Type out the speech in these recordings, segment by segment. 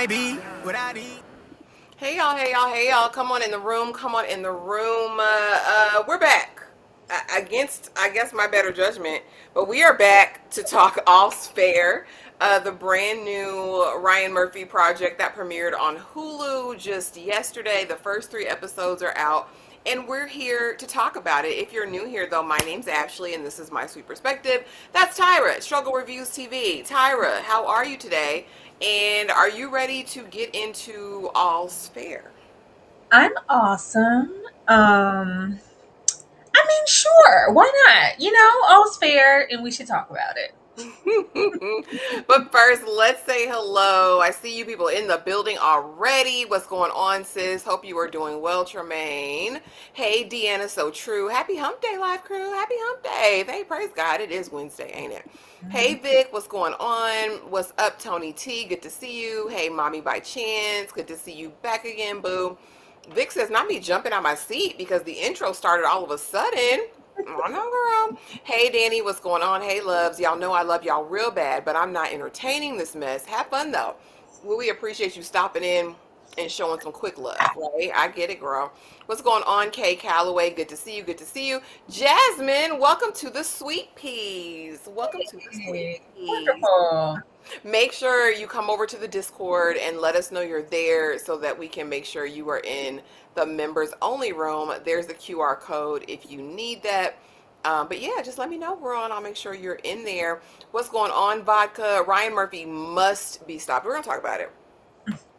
Hey y'all, hey y'all, hey y'all. Come on in the room, come on in the room. We're back. Against, I guess, my better judgment, but we are back to talk All's Fair, the brand new Ryan Murphy project that premiered on Hulu just yesterday. The first 3 episodes are out, and we're here to talk about it. If you're new here, though, my name's Ashley, and this is my sweet perspective. That's Tyra at Struggle Reviews TV. Tyra, how are you today? And are you ready to get into All's Fair? I'm awesome. I mean, sure, why not? All's fair and we should talk about it. But first, let's say hello. I see you people in the building already. What's going on, sis? Hope you are doing well, Tremaine. Hey, Deanna, so true. Happy Hump Day, Live Crew. Happy Hump Day. Hey, praise God. It is Wednesday, ain't it? Hey, Mhm. Vic, what's going on? What's up, Tony T? Good to see you. Hey, Mommy by Chance. Good to see you back again, boo. Vic says, not me jumping out my seat because the intro started all of a sudden. Oh, no, girl. Hey, Danny, what's going on? Hey, loves. Y'all know I love y'all real bad, but I'm not entertaining this mess. Have fun, though. We appreciate you stopping in and showing some quick love, right? I get it, girl. What's going on, Kay Calloway? Good to see you. Good to see you. Jasmine, welcome to the Sweet Peas. Welcome to the Sweet Hey, Peas. wonderful. Make sure you come over to the Discord and let us know you're there so that we can make sure you are in the members only room. There's the QR code if you need that. But yeah, just let me know, bro, and I'll make sure you're in there. What's going on, vodka? Ryan Murphy must be stopped. We're gonna talk about it.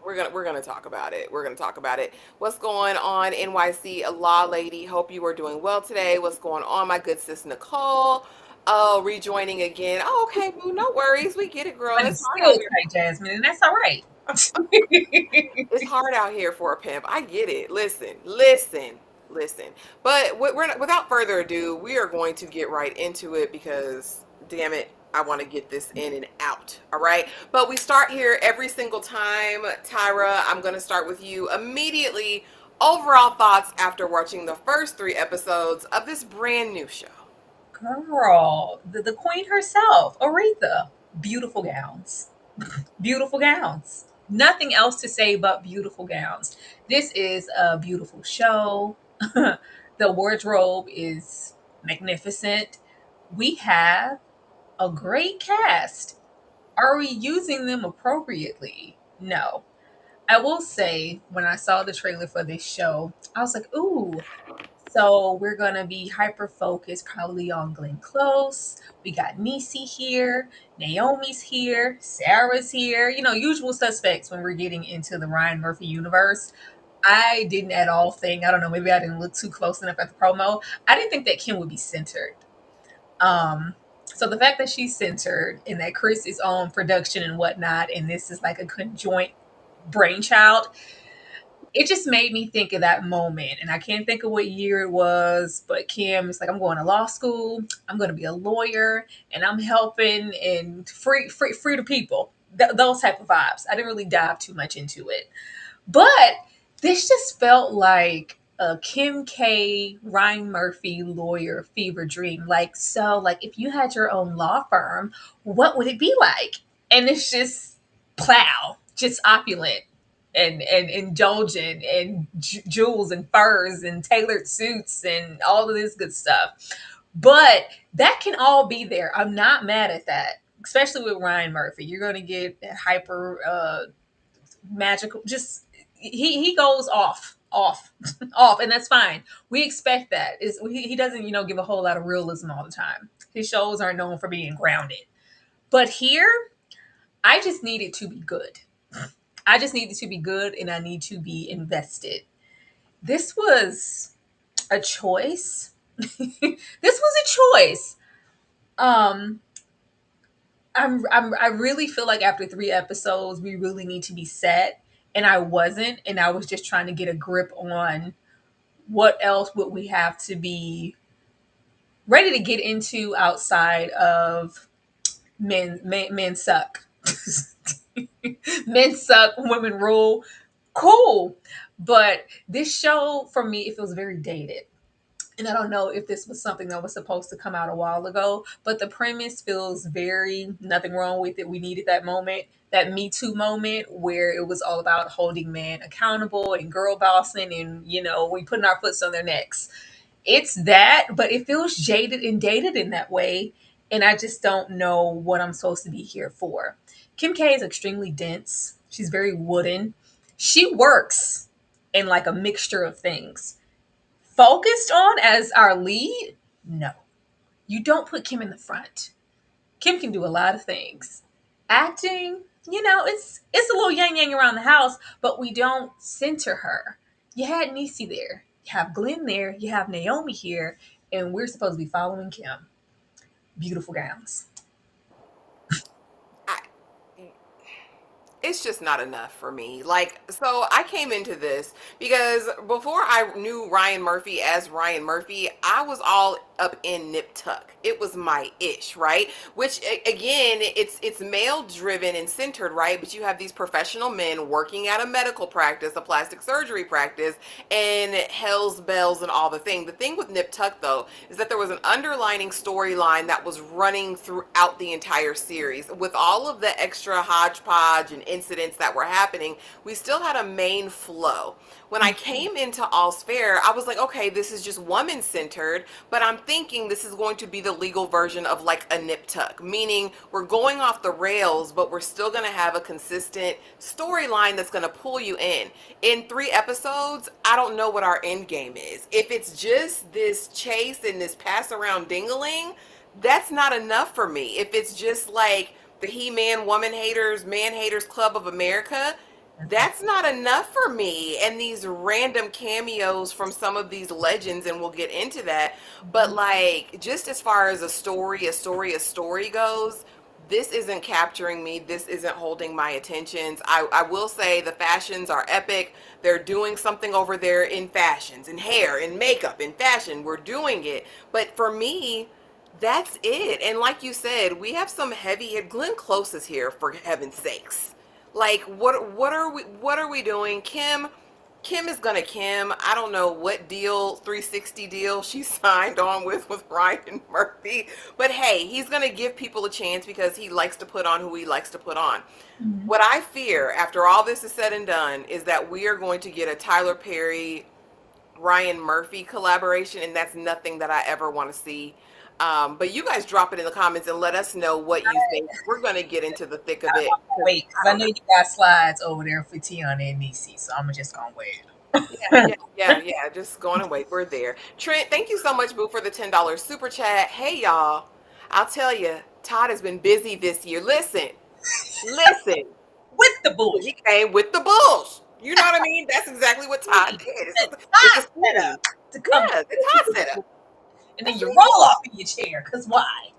We're gonna talk about it. We're gonna talk about it. What's going on, NYC? A law lady. Hope you are doing well today. What's going on, my good sis Nicole? Oh, rejoining again. Oh, okay, boo. No worries. We get it, girl. But It's it's hard out still here. tight, Jasmine, and that's all right. It's hard out here for a pimp. I get it. Listen, listen, listen. But we're not, without further ado, we are going to get right into it because, damn it, I want to get this in and out. All right. But we start here every single time. Tyra, I'm going to start with you immediately. Overall thoughts after watching the first 3 episodes of this brand new show. Girl, the queen herself, Aretha. Beautiful gowns. Beautiful gowns. Nothing else to say but beautiful gowns. This is a beautiful show. The wardrobe is magnificent. We have a great cast. Are we using them appropriately? No. I will say, when I saw the trailer for this show, I was like, ooh, so we're going to be hyper focused probably on Glenn Close. We got Niecy here, Naomi's here, Sarah's here, usual suspects when we're getting into the Ryan Murphy universe. I didn't at all think, I don't know, maybe I didn't look too close enough at the promo. I didn't think that Kim would be centered. Um, so the fact that she's centered and that Chris is on production and whatnot, and this is like a conjoint brainchild, it just made me think of that moment. And I can't think of what year it was, but Kim is like, I'm going to law school, I'm going to be a lawyer, and I'm helping and free to people. Those type of vibes. I didn't really dive too much into it. But this just felt like a Kim K, Ryan Murphy lawyer fever dream. Like if you had your own law firm, what would it be like? And it's just plow, just opulent and indulgent and jewels and furs and tailored suits and all of this good stuff. But that can all be there. I'm not mad at that, especially with Ryan Murphy. You're going to get hyper magical, just he goes off off, and that's fine. We expect that. Is he doesn't give a whole lot of realism all the time. His shows aren't known for being grounded, but here I just need it to be good. I just need it to be good, and I need to be invested. This was a choice. This was a choice. um I really feel like after 3 episodes, we really need to be set. And I wasn't, and I was just trying to get a grip on what else would we have to be ready to get into outside of men suck. Men suck, women rule. Cool. But this show for me, it feels very dated. And I don't know if this was something that was supposed to come out a while ago, but the premise feels very nothing wrong with it. We needed that moment, that Me Too moment where it was all about holding men accountable and girl bossing and, we putting our foots on their necks. It's that, but it feels jaded and dated in that way. And I just don't know what I'm supposed to be here for. Kim K is extremely dense. She's very wooden. She works in like a mixture of things. Focused on as our lead? No. You don't put Kim in the front. Kim can do a lot of things. Acting, it's a little yang yang around the house, but we don't center her. You had Niecy there. You have Glenn there. You have Naomi here, and we're supposed to be following Kim. Beautiful gowns. I, it's just not enough for me. Like, so I came into this because before I knew Ryan Murphy as Ryan Murphy, I was all up in Nip Tuck. It was my ish, right? Which again, it's male driven and centered, right? But you have these professional men working at a medical practice, a plastic surgery practice, and hell's bells and all the thing. The thing with Nip Tuck though is that there was an underlining storyline that was running throughout the entire series with all of the extra hodgepodge and incidents that were happening. We still had a main flow. When I came into All's Fair, I was like, okay, this is just woman centered, but I'm thinking this is going to be the legal version of like a nip tuck, meaning we're going off the rails, but we're still going to have a consistent storyline that's going to pull you in. In 3 episodes, I don't know what our end game is. If it's just this chase and this pass around dingling, that's not enough for me. If it's just like the He-Man Woman Haters, Man Haters Club of America, that's not enough for me. And these random cameos from some of these legends, and we'll get into that. But like, just as far as a story goes, this isn't capturing me. This isn't holding my attentions. I will say the fashions are epic. They're doing something over there in fashions, in hair, in makeup, in fashion. We're doing it. But for me, that's it. And like you said, we have some heavy. Glenn Close is here, for heaven's sakes. Like, what are we doing? Kim is gonna Kim. I don't know what deal, 360 deal she signed on with Ryan Murphy, but hey, he's gonna give people a chance because he likes to put on who he likes to put on. Mhm. What I fear after all this is said and done is that we are going to get a Tyler Perry Ryan Murphy collaboration, and that's nothing that I ever want to see. But you guys drop it in the comments and let us know what you think. We're going to get into the thick of it. Wait, because I I don't know know. you got slides over there for Teyana and Niecy, so I'm just gonna wait. Yeah. Just go on and wait. We're there. Trent, thank you so much, Boo, for the $10 super chat. Hey, y'all. I'll tell you, Todd has been busy this year. Listen. With the bull. He came with the Bulls. You know what I mean? That's exactly what Todd did. It's a Set scheme. up to come Yeah, the Todd setup. and then That's you what he roll did. off in your chair. Cause why?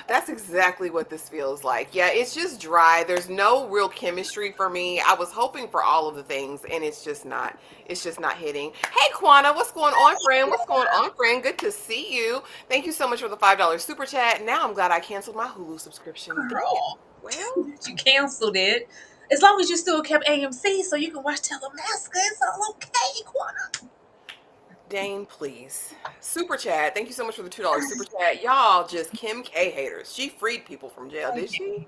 That's exactly what this feels like. Yeah, it's just dry. There's no real chemistry for me. I was hoping for all of the things, and it's just not. It's just not hitting. Hey, Quana, what's going on, friend? What's going on, friend? Good to see you. Thank you so much for the $5 super chat. Now I'm glad I canceled my Hulu subscription. Damn. Girl, Well, you canceled it. As long as you still kept AMC, so you can watch Telemaska, it's all okay, Quana. Dane, please. Super chat. Thank you so much for the $2 super chat. Y'all just Kim K haters. She freed people from jail, did she?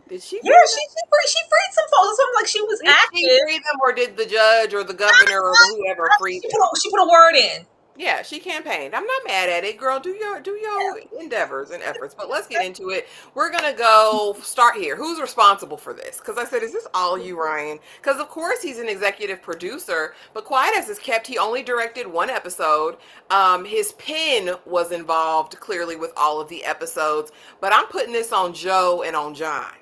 Did she Yeah, free them? she freed some folks. So I'm like, she was Did she active. free them, or did the judge or the governor or whoever free She them? put a word in. Yeah, she campaigned. I'm not mad at it, girl. Do your endeavors and efforts. But let's get into it. We're gonna go start here. Who's responsible for this? Because I said, is this all you, Ryan? Because of course he's an executive producer, but quiet as is kept, he only directed 1 episode. His pen was involved clearly with all of the episodes. But I'm putting this on Joe and on John.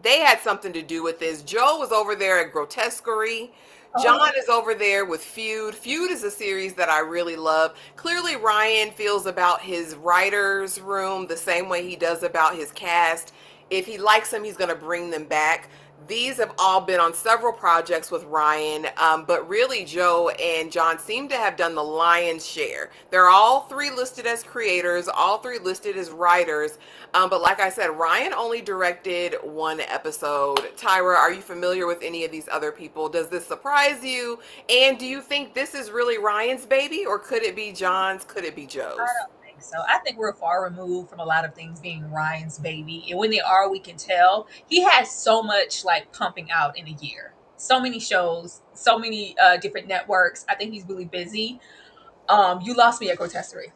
They had something to do with this. Joe was over there at Grotesquerie. John is over there with Feud. Feud is a series that I really love. Clearly, Ryan feels about his writer's room the same way he does about his cast. If he likes them, he's going to bring them back. These have all been on several projects with Ryan, but really Joe and John seem to have done the lion's share. They're all three listed as creators, all three listed as writers, but like I said, Ryan only directed one episode. Tyra, are you familiar with any of these other people? Does this surprise you? And do you think this is really Ryan's baby, or could it be John's? Could it be I Joe's? don't think so. I think we're far removed from a lot of things being Ryan's baby. And when they are, we can tell. He has so much like pumping out in a year. So many shows, so many different networks. I think he's really busy. You lost me at Grotesserie.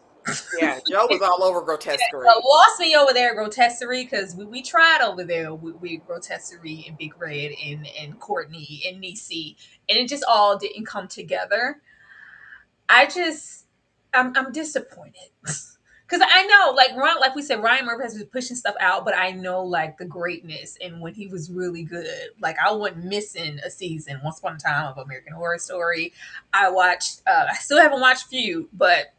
Yeah, Joe was all over So grotesquerie. lost me over there at Grotesserie because we tried over there with Grotesserie and Big Red and Courtney and Niecy, and it just all didn't come together. I just I'm disappointed because I know like we said, Ryan Murphy has been pushing stuff out, but I know like the greatness and when he was really good. Like I wasn't missing a season. Once upon a time of American Horror Story, I watched. I still haven't watched Feud, but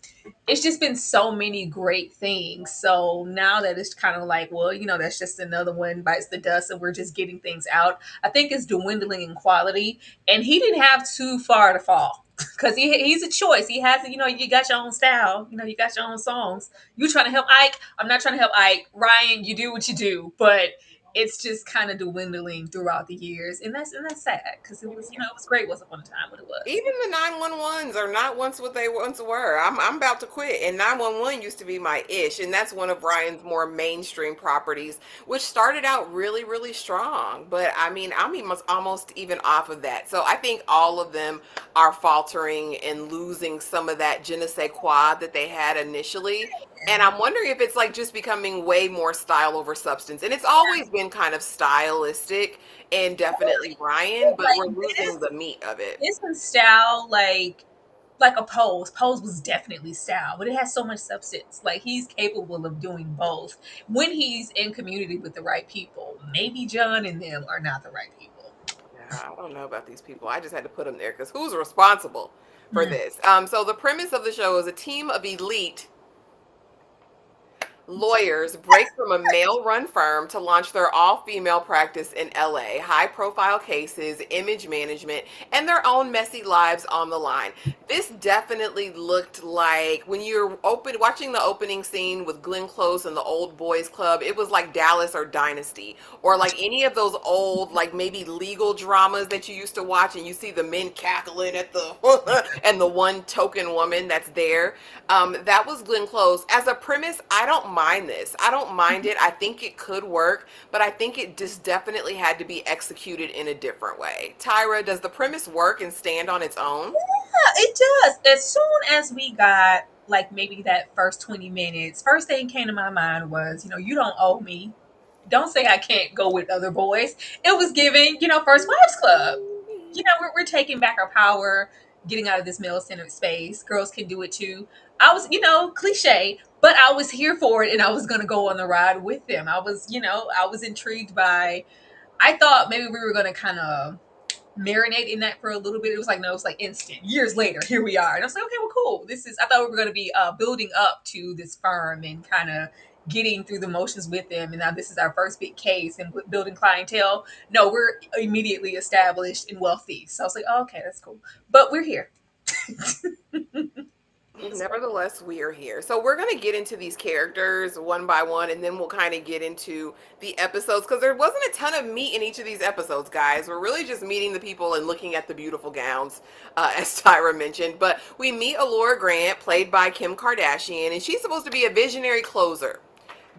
it's just been so many great things. So now that it's kind of like, well, that's just another one bites the dust, and we're just getting things out. I think it's dwindling in quality, and he didn't have too far to fall because he's a choice. He has, you got your own style. You got your own songs. You trying to help Ike? I'm not trying to help Ike. Ryan, you do what you do, but it's just kind of dwindling throughout the years, and that's sad because it was great once upon a time what it was. Even the 911s are not once what they once were. I'm about to quit. And 911 used to be my ish. And that's one of Ryan's more mainstream properties, which started out really, really strong. But I mean, I'm almost even off of that. So I think all of them are faltering and losing some of that je ne sais quoi that they had initially. And I'm wondering if it's like just becoming way more style over substance. And it's always been kind of stylistic and definitely Ryan, but we're Like losing the meat of it. isn't style like a Pose. Pose was definitely style, but it has so much substance. Like he's capable of doing both when he's in community with the right people. Maybe John and them are not the right people. Yeah, I don't know about these people. I just had to put them there because who's responsible for Mm. this? So the premise of the show is a team of elite lawyers break from a male run firm to launch their all female practice in LA. High profile cases, image management, and their own messy lives on the line. This definitely looked like when you're watching the opening scene with Glenn Close and the Old Boys Club, it was like Dallas or Dynasty, or like any of those old, like maybe legal dramas that you used to watch, and you see the men cackling at the and the one token woman that's there. That was Glenn Close. As a premise, I don't mind this. I don't mind it. I think it could work, but I think it just definitely had to be executed in a different way. Tyra, does the premise work and stand on its own? Yeah, it does. As soon as we got like maybe that first 20 minutes, first thing came to my mind was, you don't owe me. Don't say I can't go with other boys. It was giving, First Wives Club. We're taking back our power, getting out of this male centered space. Girls can do it too. I was, cliche, but I was here for it and I was going to go on the ride with them. I was intrigued by, I thought maybe we were going to kind of marinate in that for a little bit. It was like, no, it's like instant. Years later, here we are. And I was like, okay, well, cool. I thought we were going to be building up to this firm and kind of getting through the motions with them. And now this is our first big case and building clientele. No, we're immediately established and wealthy. So I was like, oh, okay, that's cool. But we're here. Nevertheless, we are here. So we're going to get into these characters one by one, and then we'll kind of get into the episodes because there wasn't a ton of meat in each of these episodes, guys. We're really just meeting the people and looking at the beautiful gowns, as Tyra mentioned. But we meet Allura Grant, played by Kim Kardashian, and she's supposed to be a visionary closer,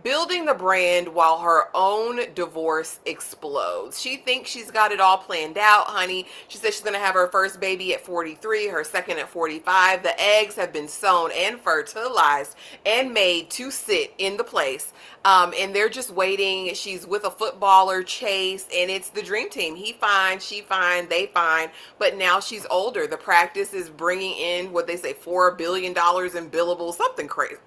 building the brand while her own divorce explodes. She thinks she's got it all planned out, honey. She says she's going to have her first baby at 43, her second at 45. The eggs have been sown and fertilized and made to sit in the place. And they're just waiting. She's with a footballer, Chase, and it's the dream team. He fine, she fine, they fine. But now she's older. The practice is bringing in what they say $4 billion in billable, something crazy.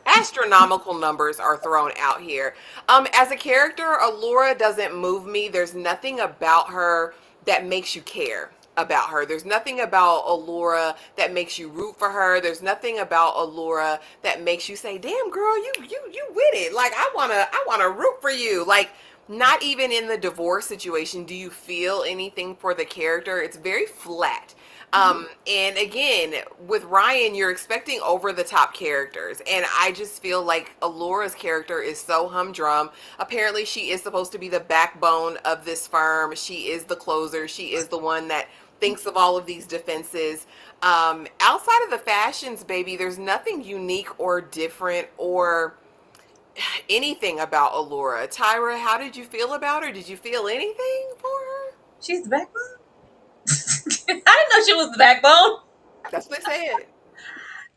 Astronomical numbers are thrown out here. As a character, Allura doesn't move me. There's nothing about her that makes you care about her. There's nothing about Allura that makes you root for her. There's nothing about Allura that makes you say, "Damn girl, you with it. Like I wanna root for you." Like Not even in the divorce situation do you feel anything for the character. It's very flat. Mhm. And again, with Ryan, you're expecting over the top characters. And I just feel like Allura's character is so humdrum. Apparently, she is supposed to be the backbone of this firm. She is the closer. She is the one that thinks of all of these defenses. Outside of the fashions, baby, there's nothing unique or different or anything about Allura. Tyra, how did you feel about her? Did you feel anything for her? She's the backbone. I didn't know she was the backbone. That's what they said.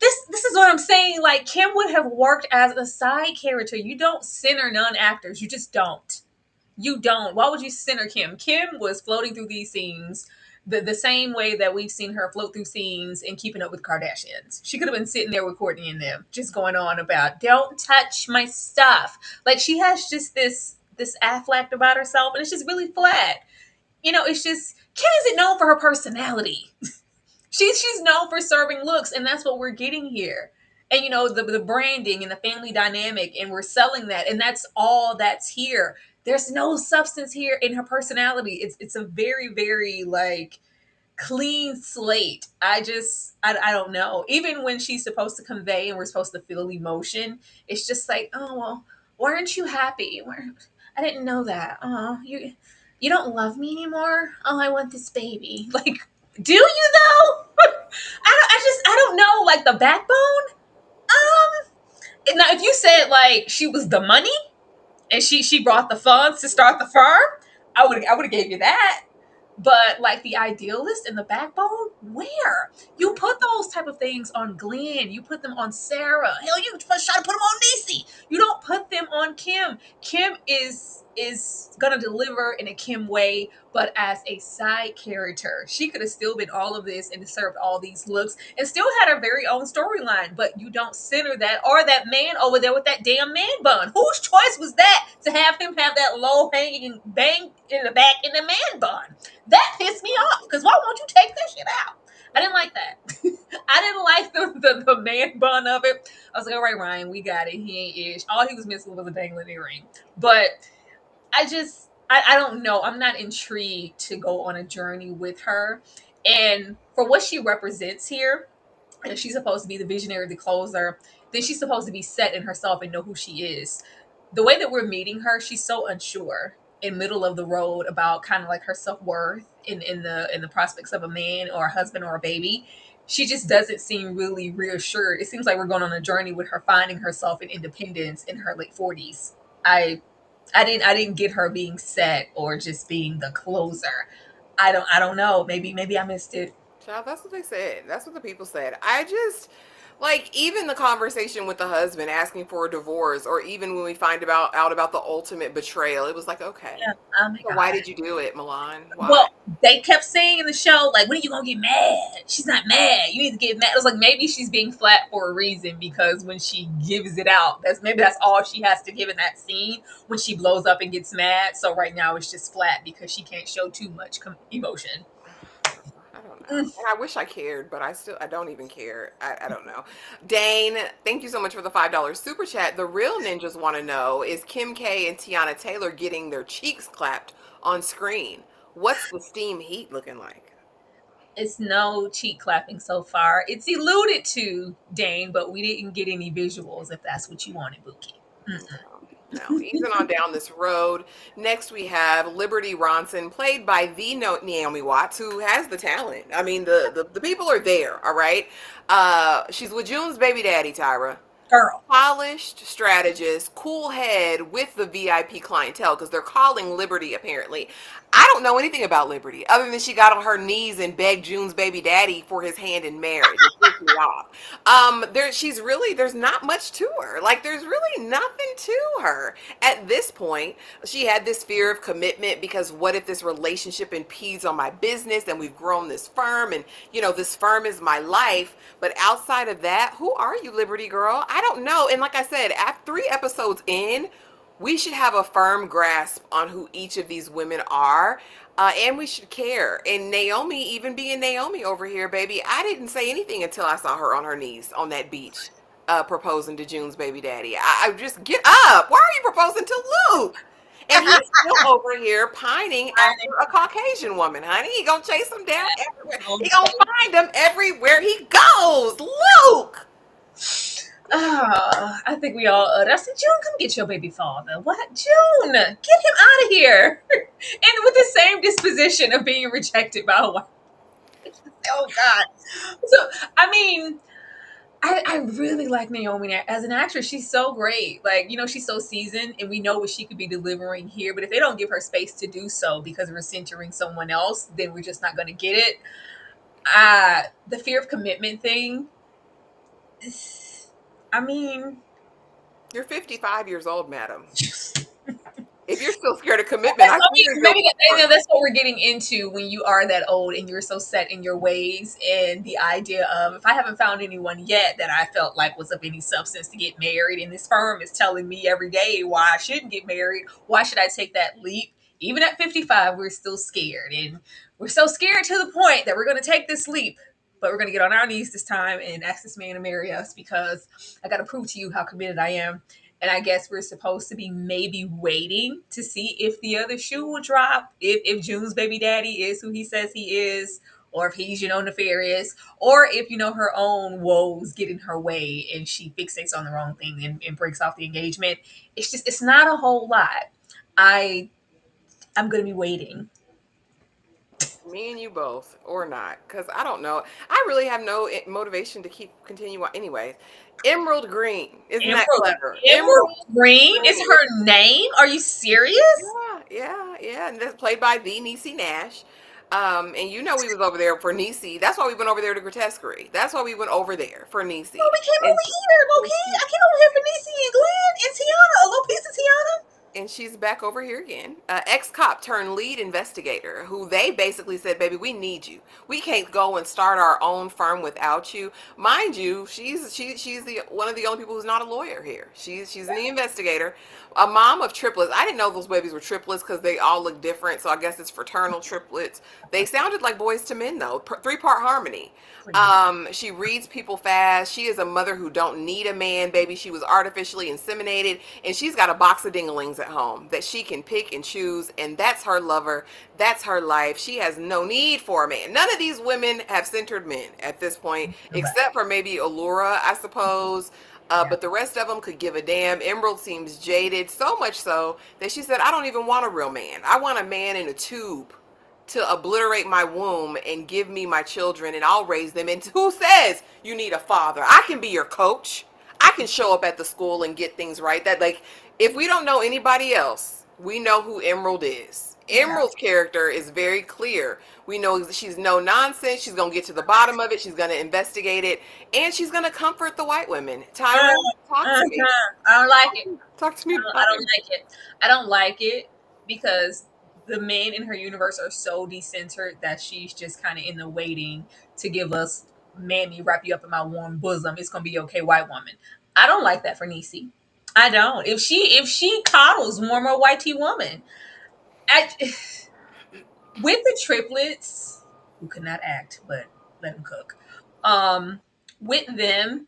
This is what I'm saying. Like Kim would have worked as a side character. You don't center none actors. You just don't. You don't. Why would you center Kim? Kim was floating through these scenes the same way that we've seen her float through scenes in Keeping Up with Kardashians. She could have been sitting there with Courtney and them, just going on about don't touch my stuff. Like she has just this affect about herself, and it's just really flat. It's just Kim isn't known for her personality. She's known for serving looks, and that's what we're getting here. And the branding and the family dynamic, and we're selling that, and that's all that's here. There's no substance here in her personality. It's a very, very like clean slate. I don't know. Even when she's supposed to convey and we're supposed to feel emotion, it's just like, oh well, why aren't you happy? I didn't know that. Oh, you don't love me anymore. Oh, I want this baby. Like, do you though? I don't know. Like the backbone. Now if you said like she was the money and she brought the funds to start the firm, I would have gave you that. But like the idealist and the backbone, where you put those type of things on Glenn, you put them on Sarah. Hell, you try to put them on Niecy. You don't put them on Kim. Kim is gonna deliver in a Kim way, but as a side character, she could have still been all of this and served all these looks and still had her very own storyline. But you don't center that or that man over there with that damn man bun. Whose choice was that to have him have that low hanging bang in the back in the man bun? That pissed me off because why won't you take that shit out? I didn't like that. I didn't like the man bun of it. I was like, all right, Ryan, we got it. He ain't ish. All he was missing was a dangling earring. But I don't know. I'm not intrigued to go on a journey with her. And for what she represents here, and she's supposed to be the visionary, the closer, then she's supposed to be set in herself and know who she is. The way that we're meeting her, she's so unsure in middle of the road about kind of like her self-worth in the prospects of a man or a husband or a baby. She just doesn't seem really reassured. It seems like we're going on a journey with her finding herself in independence in her late 40s. I didn't get her being set or just being the closer. I don't know. Maybe I missed it. Child, that's what they said. That's what the people said. I just like even the conversation with the husband asking for a divorce, or even when we find out about the ultimate betrayal, it was like, okay, Yeah. Oh my so why god. did you do it, Milan? Why? Well, they kept saying in the show, like, when are you gonna get mad? She's not mad. You need to get mad. I was like, maybe she's being flat for a reason because when she gives it out, that's all she has to give in that scene when she blows up and gets mad. So right now it's just flat because she can't show too much emotion. I don't know. Mm. And I wish I cared, but I don't even care. I don't know. Dane, thank you so much for the $5 super chat. The real ninjas want to know, is Kim K and Teyana Taylor getting their cheeks clapped on screen? What's the steam heat looking like? It's no cheek clapping so far. It's alluded to, Dane, but we didn't get any visuals if that's what you wanted, Bookie. No, easing on down this road. Next, we have Liberty Ronson, played by the Naomi Watts, who has the talent. I mean, the people are there, all right? She's with June's baby daddy, Tyra. Girl. Polished strategist, cool head with the VIP clientele, because they're calling Liberty apparently. I don't know anything about Liberty other than she got on her knees and begged June's baby daddy for his hand in marriage. It pissed me off. She's really, there's not much to her. Like there's really nothing to her at this point. She had this fear of commitment because what if this relationship impedes on my business and we've grown this firm and this firm is my life. But outside of that, who are you, Liberty girl? I don't know. And like I said, after 3 episodes in, we should have a firm grasp on who each of these women are. And we should care. And Naomi, even being Naomi over here, baby, I didn't say anything until I saw her on her knees on that beach, proposing to June's baby daddy. I just get up. Why are you proposing to Luke? And he's still over here pining after a Caucasian woman, honey. He gonna chase him down everywhere. He gonna find him everywhere he goes. Luke! Oh, I think we all. I said, June, come get your baby father. What, June? Get him out of here! And with the same disposition of being rejected by a wife. Oh God. So I mean, I really like Naomi as an actress. She's so great. Like, she's so seasoned and we know what she could be delivering here. But if they don't give her space to do so because we're centering someone else, then we're just not going to get it. The fear of commitment thing, I mean, You're 55 years old, madam. If you're still scared of commitment, I fear you're maybe that's what we're getting into when you are that old and you're so set in your ways, and the idea of, if I haven't found anyone yet that I felt like was of any substance to get married, and this firm is telling me every day why I shouldn't get married, why should I take that leap? Even at 55, we're still scared, and we're so scared to the point that we're going to take this leap, but we're going to get on our knees this time and ask this man to marry us, because I got to prove to you how committed I am. And I guess we're supposed to be maybe waiting to see if the other shoe will drop, if June's baby daddy is who he says he is, or if he's, nefarious, or if, her own woes get in her way and she fixates on the wrong thing and breaks off the engagement. It's not a whole lot. I'm going to be waiting. me and you both, or not, because I don't know. I really have no motivation to continue on. Anyways, Emerald Green, isn't that Emerald, clever? Emerald Emerald Green is Green. her name? Are you serious? Yeah, yeah, yeah. And that's played by the Niecy Nash. And we was over there for Niecy. That's why we went over there to Grotesquerie. That's why we went over there for No, Niecy. we came And over here, Loki. I came over here for Niecy and Glenn and Teyana. A little piece of Teyana. and she's back over here again. Ex-cop turned lead investigator, who they basically said, "Baby, we need you. We can't go and start our own firm without you." Mind you, she's the one of the only people who's not a lawyer here. She's the investigator, a mom of triplets. I didn't know those babies were triplets because they all look different. So I guess it's fraternal triplets. They sounded like boys to men though, three-part harmony. Pretty much. She reads people fast. She is a mother who don't need a man, baby. She was artificially inseminated, and she's got a box of dinglings at home that she can pick and choose, and that's her lover. That's her life. She has no need for a man. None of these women have centered men at this point, Right. except for maybe Allura, I suppose. Yeah. But the rest of them could give a damn. Emerald seems jaded, so much so that she said, "I don't even want a real man. I want a man in a tube to obliterate my womb and give me my children, and I'll raise them." And who says you need a father? I can be your coach. I can show up at the school and get things right. That, like, if we don't know anybody else, we know who Emerald is. Yeah. Emerald's character is very clear. We know she's no nonsense. She's gonna get to the bottom of it. She's gonna investigate it, and she's gonna comfort the white women. Tyrone, talk to me. I don't like it. Talk to me I about don't him. like it. I don't like it because the men in her universe are so decentered that she's just kind of in the waiting to give us, "Mammy, wrap you up in my warm bosom. It's gonna be okay, white woman." I don't like that for Niecy. I don't. If she coddles more white tea woman, I, with the triplets who could not act but let them cook, um, with them,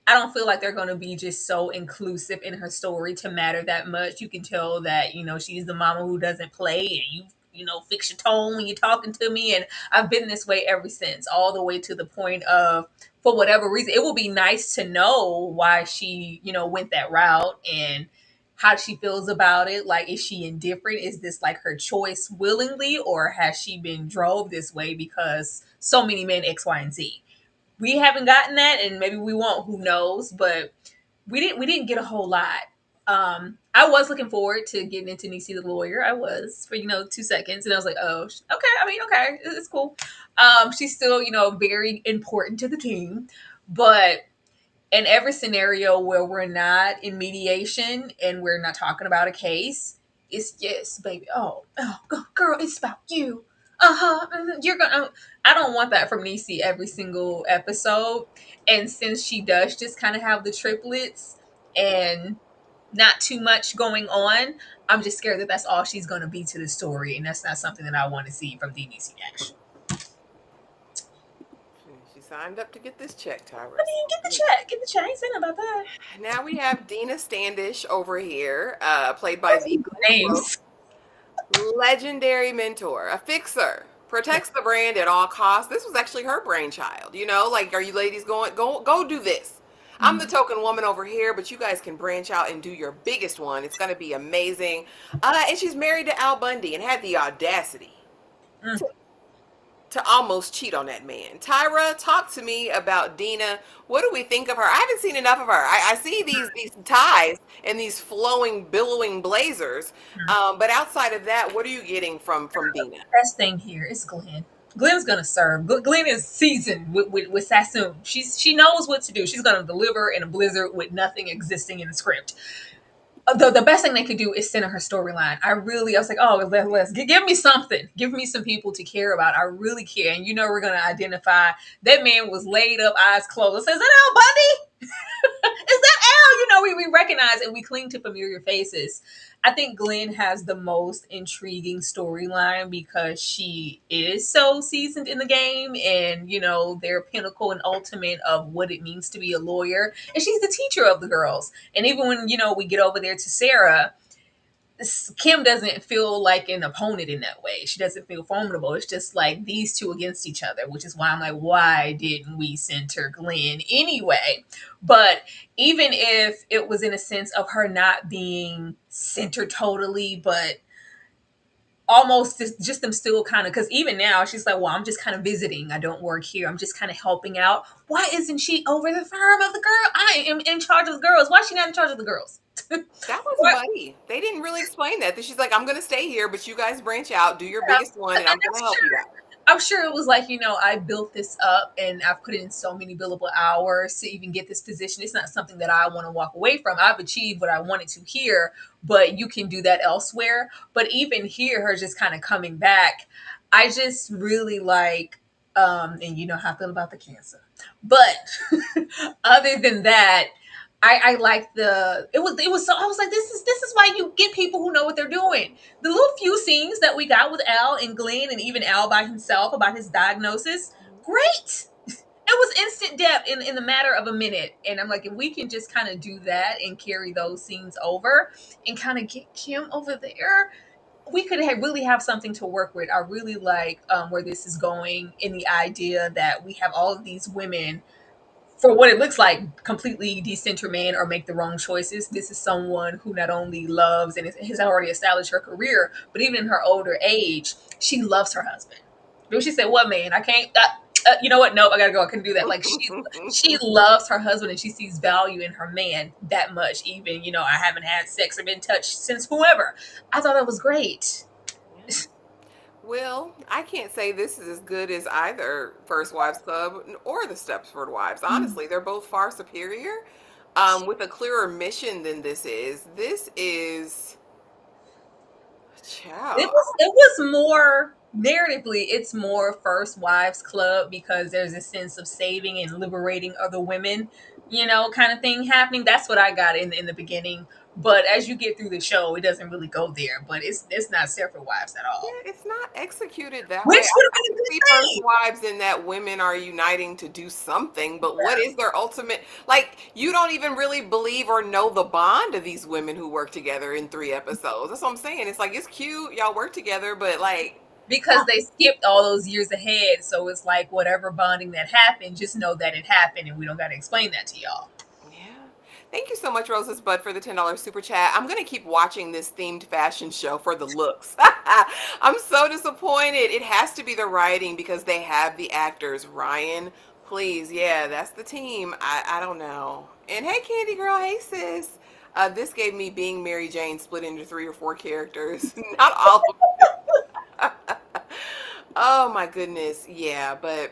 I don't feel like they're going to be just so inclusive in her story to matter that much. You can tell that, she's the mama who doesn't play, and fix your tone when you're talking to me. And I've been this way ever since, all the way to the point of, for whatever reason, it will be nice to know why she, went that route and how she feels about it. Like, is she indifferent? Is this like her choice willingly, or has she been drove this way because so many men X, Y, and Z? We haven't gotten that, and maybe we won't. Who knows? But we didn't get a whole lot. I was looking forward to getting into Niecy the lawyer. I was for 2 seconds, and I was like, oh, okay. I mean, okay, it's cool. She's still very important to the team, but in every scenario where we're not in mediation and we're not talking about a case, it's yes, baby. Oh, girl, it's about you. Uh-huh. You're gonna. I don't want that from Niecy every single episode. And since she does just kind of have the triplets and not too much going on, I'm just scared that that's all she's gonna be to the story, and that's not something that I want to see from the Niecy Nash. signed up to get this check, I Tyrus. mean, get the check. Get the check. I ain't saying about that. Now we have Dina Standish over here, played by What's the these Glee Club names? legendary mentor, a fixer, Yeah. protects the brand at all costs. This was actually her brainchild. You know, like, are you ladies going, go do this? I'm the Mhm. token woman over here, but you guys can branch out and do your biggest one. It's going to be amazing. And she's married to Al Bundy and had the audacity Mm. to almost cheat on that man. Tyra, talk to me about Dina. What do we think of her? I haven't seen enough of her. I see these ties and these flowing, billowing blazers, but outside of that, what are you getting from Dina? Best thing here is Glenn. Glenn's gonna serve. Glenn is seasoned with Sassoon. She knows what to do. She's gonna deliver in a blizzard with nothing existing in the script. The best thing they could do is center her storyline. I was like, oh, let's give me something. Give me some people to care about. I really care. And we're going to identify that man was laid up, eyes closed. It says, is that Al Bundy? Is that Al? We recognize and we cling to familiar faces. I think Glenn has the most intriguing storyline because she is so seasoned in the game and, their pinnacle and ultimate of what it means to be a lawyer. And she's the teacher of the girls. And even when, we get over there to Sarah, Kim doesn't feel like an opponent in that way. She doesn't feel formidable. It's just like these two against each other, which is why I'm like, why didn't we center Glenn anyway? But even if it was in a sense of her not being centered totally, but almost just them still kind of, because even now she's like, well, I'm just kind of visiting. I don't work here. I'm just kind of helping out. Why isn't she over the firm of the girl? I am in charge of the girls. Why is she not in charge of the girls? That was What? muddy. They didn't really explain that. She's like, I'm going to stay here, but you guys branch out, do your Yeah, biggest one, and I'm going to help you out. I'm sure it was like, I built this up and I've put in so many billable hours to even get this position. It's not something that I want to walk away from. I've achieved what I wanted to here, but you can do that elsewhere. But even here, her just kind of coming back, I just really like, and you know how I feel about the cancer. But other than that, I like it was so I was like, this is why you get people who know what they're doing. The little few scenes that we got with Al and Glenn and even Al by himself about his diagnosis, great. It was instant depth in the matter of a minute. And I'm like, if we can just kind of do that and carry those scenes over and kind of get Kim over there, we could really have something to work with. I really like where this is going in the idea that we have all of these women for what it looks like, completely decenter man or make the wrong choices. This is someone who not only loves and has already established her career, but even in her older age, she loves her husband. But she said, "What man? I can't. You know what? Nope, I gotta go. I couldn't do that." Like she loves her husband and she sees value in her man that much. Even I haven't had sex or been touched since whoever. I thought that was great. Yeah. Well, I can't say this is as good as either First Wives Club or the Stepford Wives. Mm. Honestly, they're both far superior, with a clearer mission than this is. This is, It child. was more narratively, it's more First Wives Club because there's a sense of saving and liberating other women, kind of thing happening. That's what I got in the beginning. But as you get through the show, it doesn't really go there. But it's not Separate Wives at all. Yeah, it's not executed that way. Which would have I been a can good see First thing. Wives in that women are uniting to do something, but what is their ultimate? Like, you don't even really believe or know the bond of these women who work together in 3 episodes. That's what I'm saying. It's like, it's cute, y'all work together, but like, Because they skipped all those years ahead. So it's like whatever bonding that happened, just know that it happened and we don't got to explain that to y'all. yeah. Thank you so much, Roses Bud, for the $10 super chat. I'm going to keep watching this themed fashion show for the looks. I'm so disappointed. It has to be the writing because they have the actors. Ryan, please. Yeah, that's the team. I don't know. And hey, Candy Girl. Hey, sis. This gave me being Mary Jane split into 3 or 4 characters. Not all of them. Oh, my goodness. Yeah, but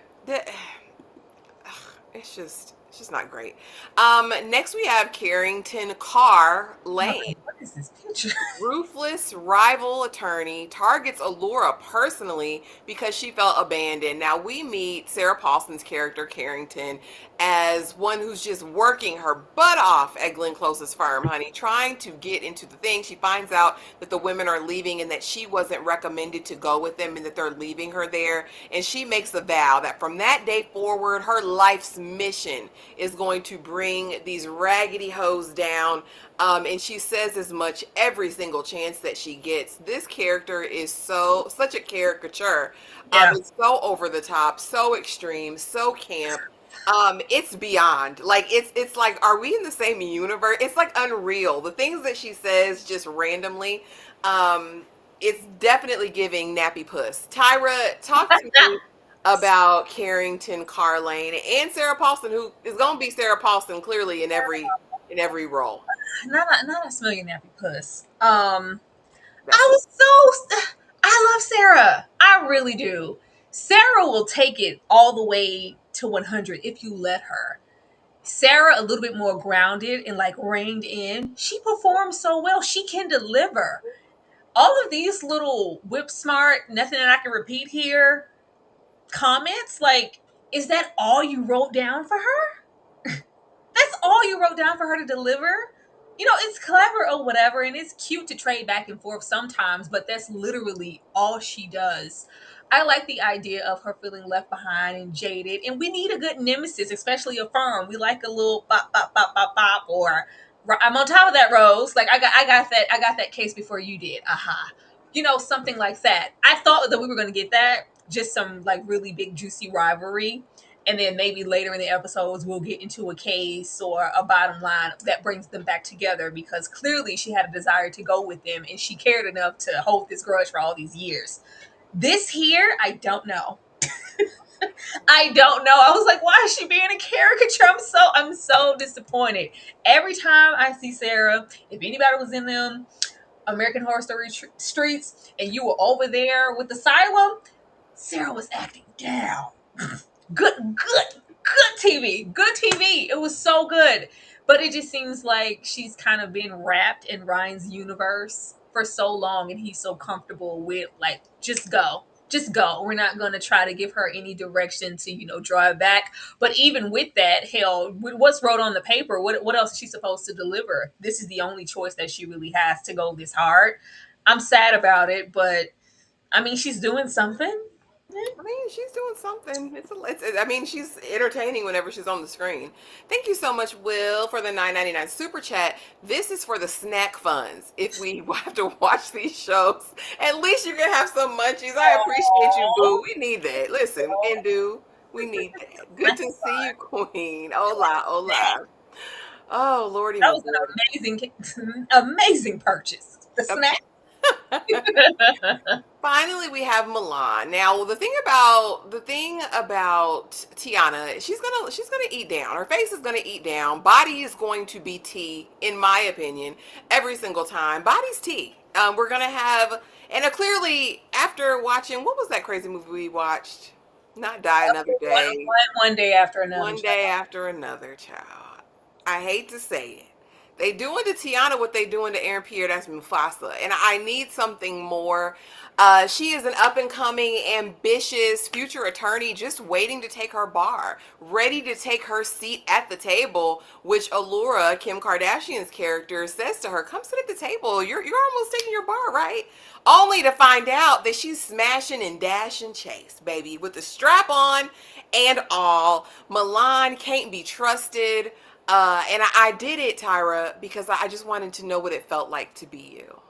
it's just not great. Next we have Carrington Carr No, Lane. is this picture? Ruthless rival attorney targets Allura personally because she felt abandoned. Now we meet Sarah Paulson's character Carrington as one who's just working her butt off at Glenn Close's firm, honey, trying to get into the thing. She finds out that the women are leaving and that she wasn't recommended to go with them and that they're leaving her there. And she makes the vow that from that day forward, her life's mission is going to bring these raggedy hoes down. And she says as much every single chance that she gets. This character is such a caricature. Yeah. It's so over the top, so extreme, so camp. It's beyond. Like it's like, are we in the same universe? It's like unreal. The things that she says just randomly. Um, it's definitely giving nappy puss. Tyra, talk to me about Carrington, Carlane, and Sarah Paulson, who is going to be Sarah Paulson clearly in every role. Not a smelling nappy puss. I That's was so. I love Sarah. I really do. Sarah will take it all the way to 100 if you let her. Sarah, a little bit more grounded and like reined in. She performs so well. She can deliver. All of these little whip smart, nothing that I can repeat here comments, like, is that all you wrote down for her? That's all you wrote down for her to deliver? You know, it's clever or whatever, and it's cute to trade back and forth sometimes, but that's literally all she does. I like the idea of her feeling left behind and jaded, and we need a good nemesis, especially a firm. We like a little bop, bop, bop, bop, bop, or I'm on top of that, Rose. Like I got that case before you did. Aha, you know, something like that. I thought that we were going to get that, just some like really big juicy rivalry, and then maybe later in the episodes we'll get into a case or a bottom line that brings them back together, because clearly she had a desire to go with them and she cared enough to hold this grudge for all these years. This here, I don't know. I don't know. I was like, why is she being a caricature? I'm so disappointed. Every time I see Sarah, if anybody was in them American Horror Story streets and you were over there with Asylum, Sarah was acting down. Good TV. Good TV. It was so good. But it just seems like she's kind of been wrapped in Ryan's universe for so long, and he's so comfortable with, like, just go. Just go. We're not going to try to give her any direction to, drive back. But even with that, hell, with what's wrote on the paper, what else is she supposed to deliver? This is the only choice that she really has, to go this hard. I'm sad about it, but I mean, she's doing something. I mean, she's doing something. I mean, she's entertaining whenever she's on the screen. Thank you so much, Will, for the 9.99 super chat. This is for the snack funds. If we have to watch these shows, at least you can have some munchies. I appreciate you, boo. We need that. Listen, we can do. We need that. Good to see you, Queen. Hola, hola. Oh, Lordy That was McLordy. an amazing purchase. The snack. Finally, we have Milan. Now, the thing about Teyana, she's gonna eat down. Her face is gonna eat down. Body is going to be tea, in my opinion, every single time. Body's tea. We're gonna have, and clearly after watching, what was that crazy movie we watched? Not Die Another Day. One day after another. One day after another, child. I hate to say it. They doing to Teyana what they doing to Aaron Pierre. That's Mufasa, and I need something more. She is an up and coming, ambitious future attorney, just waiting to take her bar, ready to take her seat at the table. Which Allura, Kim Kardashian's character, says to her, "Come sit at the table. You're almost taking your bar, right?" Only to find out that she's smashing and dashing Chase, baby, with the strap on and all. Milan can't be trusted. And I did it, Tyra, because I just wanted to know what it felt like to be you.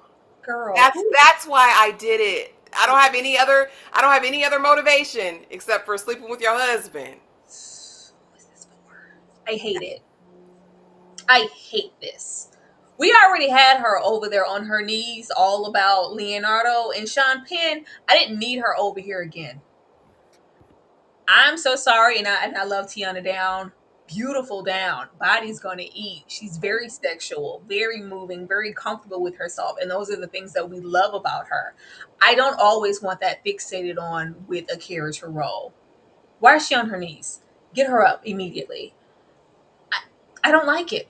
Girl, That's why I did it. I don't have any other motivation except for sleeping with your husband. who is this for? I hate it. I hate this. We already had her over there on her knees, all about Leonardo and Sean Penn. I didn't need her over here again. I'm so sorry, and I love Teyana Down. Beautiful down. Body's gonna eat. She's very sexual, very moving, very comfortable with herself, and those are the things that we love about her. I don't always want that fixated on with a character role. Why is she on her knees? Get her up immediately. I, I don't like it.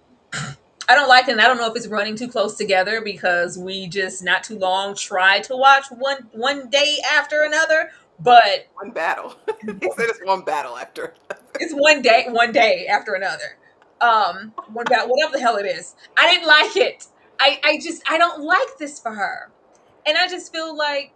I don't like it, and I don't know if it's running too close together because we just not too long tried to watch one day after another, but One battle. He said it's one battle after. it's one day after another. One about whatever the hell it is. I didn't like it. I don't like this for her, and I just feel like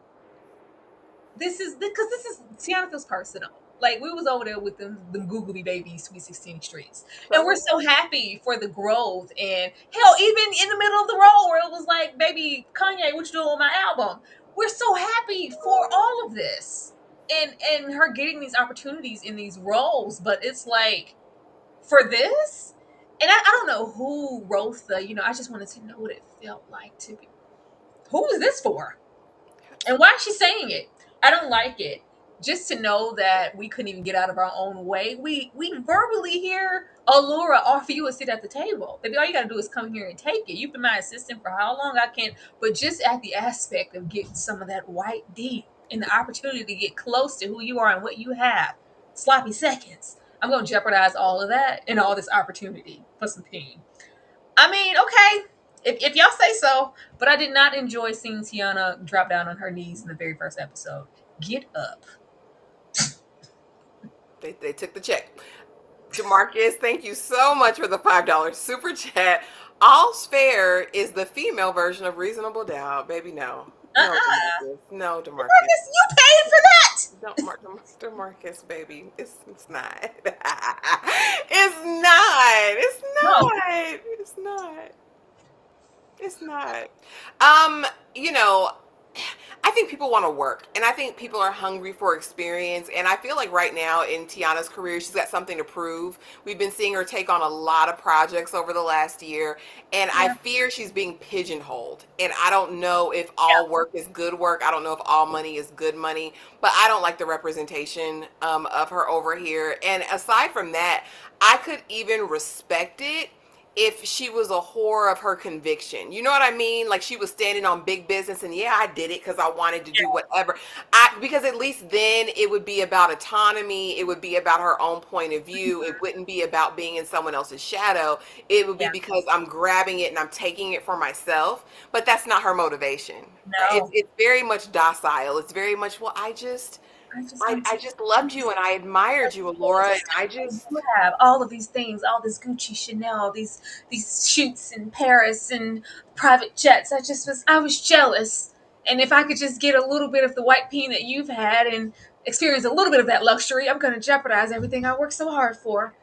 this is because this is Tiana feels personal. Like we was over there with them googly babies, Sweet 16 streets, and we're So so happy for the growth. And hell, even in the middle of the road where it was like, "Baby Kanye, what you doing on my album?" We're so happy for all of this, and her getting these opportunities in these roles. But it's like for this, and I don't know who wrote the. I just wanted to know what it felt like to be. Who is this for? And why is she saying it? I don't like it. Just to know that we couldn't even get out of our own way. We verbally hear Allura offer you a seat at the table. Baby, all you gotta do is come here and take it. You've been my assistant for how long? I can't. But just at the aspect of getting some of that white D and the opportunity to get close to who you are and what you have. Sloppy seconds. I'm gonna jeopardize all of that and all this opportunity for some pain. I mean, okay, if y'all say so, but I did not enjoy seeing Tiana drop down on her knees in the very first episode. Get up. they took the check. Demarcus, thank you so much for the $5 super chat. All's fair is the female version of reasonable doubt. Baby, no. No, Uh-uh. Demarcus. No, Demarcus. Marcus, you paid for that. Don't Demarcus, baby. It's not. It's not. It's No. not. It's not. It's not. Um, you know, I think people want to work, and I think people are hungry for experience. And I feel like right now in Tiana's career, she's got something to prove. We've been seeing her take on a lot of projects over the last year, and I Yeah. fear she's being pigeonholed. And I don't know if Yeah. all work is good work. I don't know if all money is good money, but I don't like the representation of her over here. And aside from that, I could even respect it if she was a whore of her conviction. You know what I mean? Like she was standing on big business and yeah, I did it because I wanted to do whatever. Because at least then it would be about autonomy. It would be about her own point of view. It wouldn't be about being in someone else's shadow. It would be Yeah. because I'm grabbing it and I'm taking it for myself. But that's not her motivation. It's No. it's very much docile. It's very much, well, I'm I just loved you and I admired you, Laura, and I just you have all of these things, all this Gucci, Chanel, these shoots in Paris and private jets. I was jealous. And if I could just get a little bit of the white peanut you've had and experience a little bit of that luxury, I'm going to jeopardize everything I worked so hard for.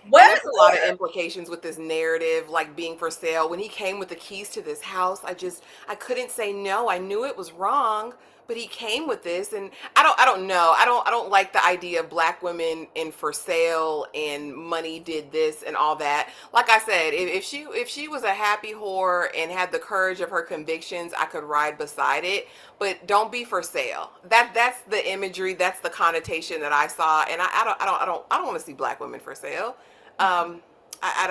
And What? there's a lot of implications with this narrative, like being for sale. When he came with the keys to this house, I couldn't say no. I knew it was wrong, but he came with this, and I don't know. I don't like the idea of black women in for sale and money did this and all that. Like I said, if she was a happy whore and had the courage of her convictions, I could ride beside it. But don't be for sale. That's the imagery. That's the connotation that I saw, and I don't want to see black women for sale. um I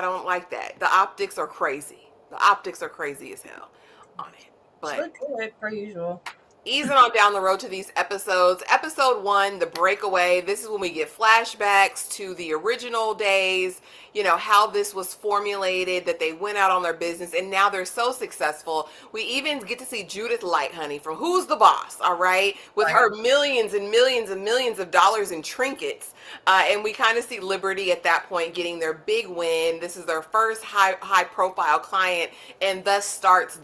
don't like that. The optics are crazy. The optics are crazy as hell on it. She But looked good, per usual. easing on down the road to these episodes. Episode 1, The Breakaway. This is when we get flashbacks to the original days, how this was formulated, that they went out on their business, and now they're so successful. We even get to see Judith Light, honey, from Who's the Boss, all right? With Right. her millions and millions and millions of dollars in trinkets. And we kind of see Liberty at that point getting their big win. This is their first high profile client, and thus starts